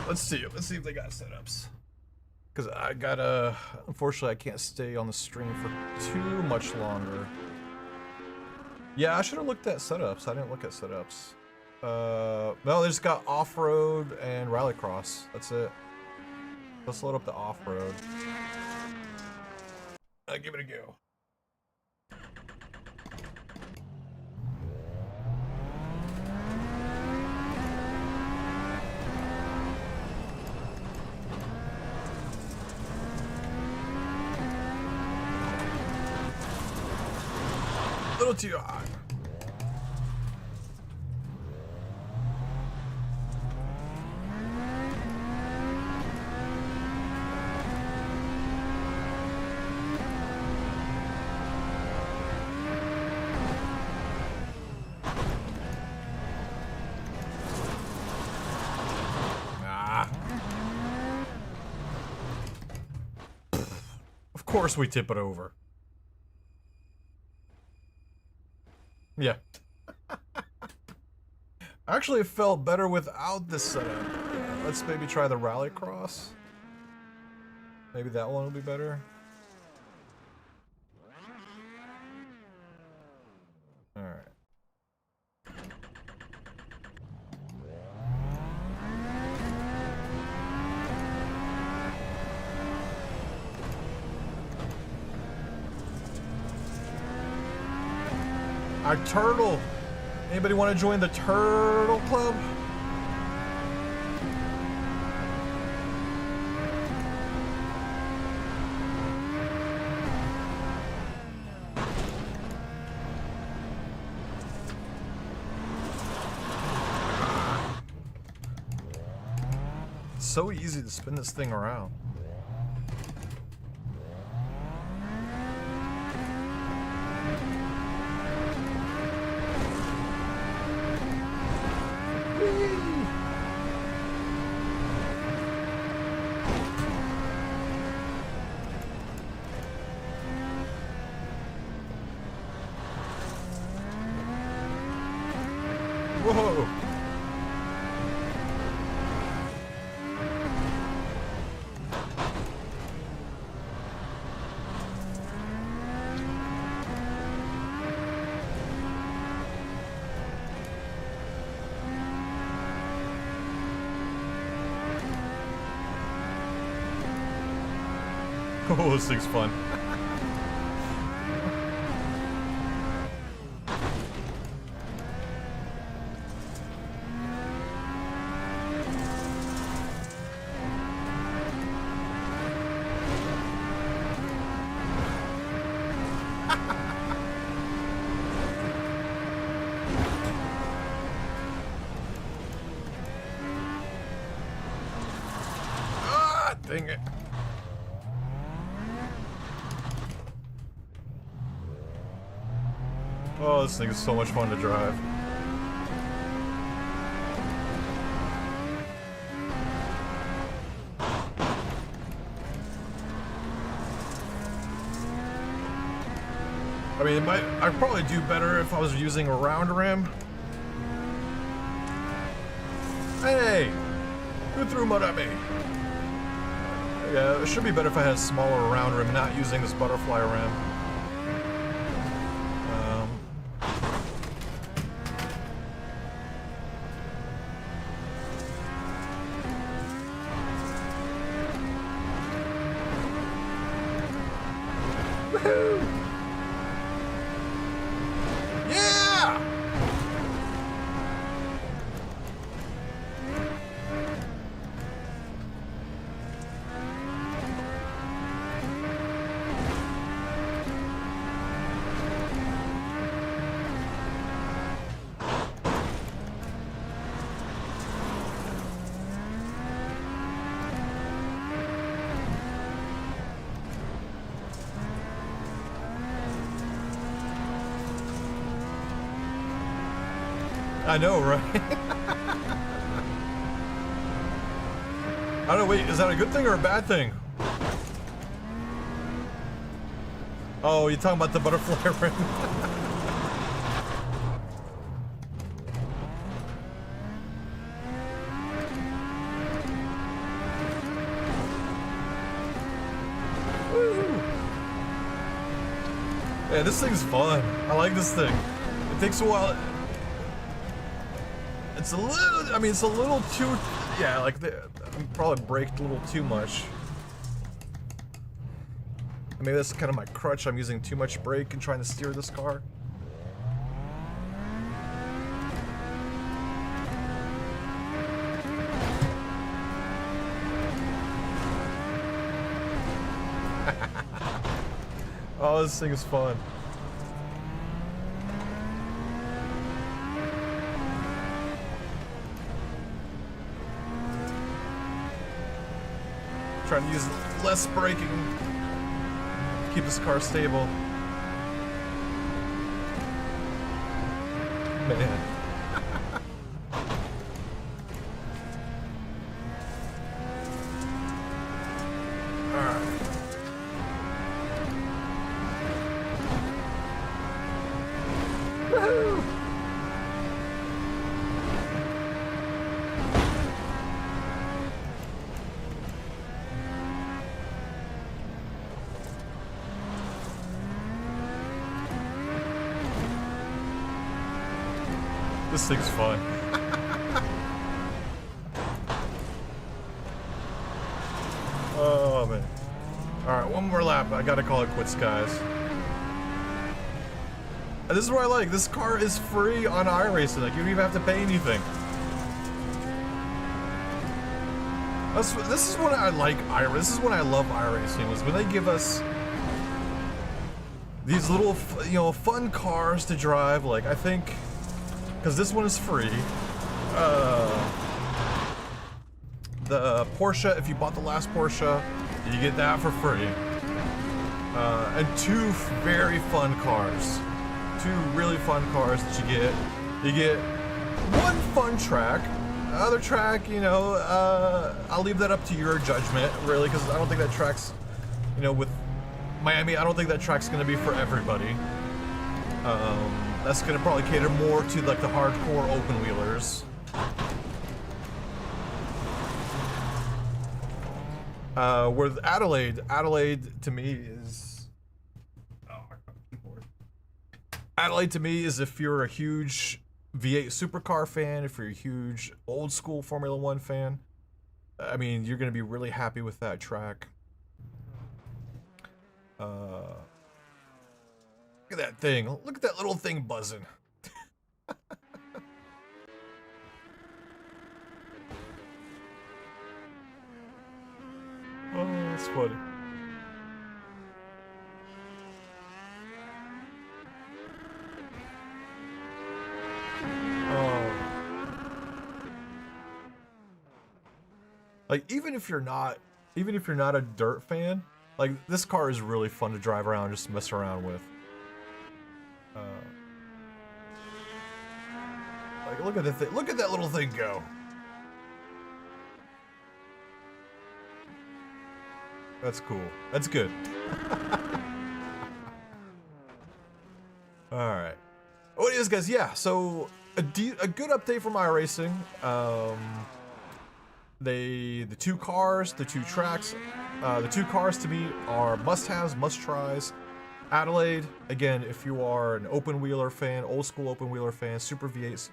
Let's see. Let's see if they got setups. Because I gotta. Unfortunately, I can't stay on the stream for too much longer. Yeah, I should have looked at setups. I didn't look at setups. No, they just got off-road and rallycross. That's it. Let's load up the off-road. Give it a go. Little too high. Of course we tip it over. Yeah. Actually, it felt better without this setup. Let's maybe try the rallycross. Maybe that one will be better. Alright. Our turtle. Anybody want to join the turtle club? It's so easy to spin this thing around. Whoa! Oh, this thing's fun. Ah, dang it. Oh, this thing is so much fun to drive. I mean, I'd probably do better if I was using a round rim. Hey! Who threw mud at me? Yeah, it should be better if I had a smaller round rim, not using this butterfly rim. Woohoo! Yeah! I know, right? I don't know, wait, is that a good thing or a bad thing? Oh, you're talking about the butterfly rim? Woo! Yeah, this thing's fun. I like this thing. It takes a while. It's a little, I mean, it's a little too, yeah, like, I'm probably braked a little too much. Maybe that's kind of my crutch. I'm using too much brake and trying to steer this car. Oh, this thing is fun. Trying to use less braking, keep this car stable. Man. Alright. Woohoo! This thing's fun. Oh man. Alright, one more lap. I gotta call it quits, guys. And this is what I like. This car is free on iRacing. Like, you don't even have to pay anything. This is what I like iRacing. This is what I love iRacing, was when they give us these little, you know, fun cars to drive. Like, I think, because this one is free. The Porsche, if you bought the last Porsche, you get that for free. And two very fun cars. Two really fun cars that you get. You get one fun track. Other track, you know, I'll leave that up to your judgment, really, because I don't think that track's, you know, with Miami, I don't think that track's going to be for everybody. That's gonna probably cater more to like the hardcore open wheelers. With Adelaide to me is, oh my god, keyboard. Adelaide to me is if you're a huge V8 supercar fan, if you're a huge old school Formula One fan, I mean, you're gonna be really happy with that track. Look at that thing. Look at that little thing buzzing. Oh, that's funny. Oh. Like, even if you're not a dirt fan, like, this car is really fun to drive around, just mess around with. Like, look at the thing. Look at that little thing go. That's cool. That's good. All right. What is, guys? Yeah. So a good update from iRacing. The two cars, the two tracks, the two cars to me are must-haves, must-tries. Adelaide, again, if you are an open wheeler fan, old school open wheeler fan, super V8s,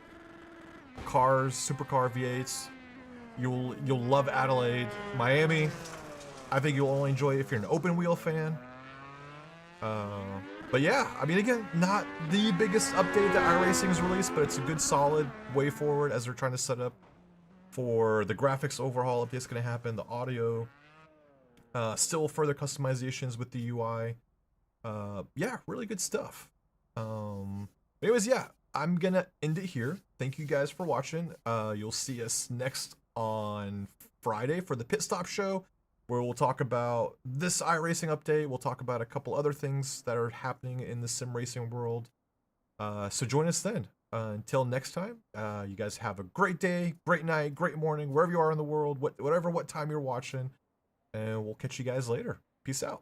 cars, supercar V8s, you'll love Adelaide. Miami, I think you'll only enjoy it if you're an open wheel fan. But yeah, I mean, again, not the biggest update that iRacing has released, but it's a good solid way forward as they're trying to set up for the graphics overhaul if it's going to happen, the audio, still further customizations with the UI. Yeah, really good stuff. Anyways, yeah, I'm gonna end it here. Thank you guys for watching. You'll see us next on Friday for the pit stop show, where we'll talk about this iRacing update. We'll talk about a couple other things that are happening in the sim racing world. So join us then. Until next time, you guys have a great day, great night, great morning, wherever you are in the world, what time you're watching, and we'll catch you guys later. Peace out.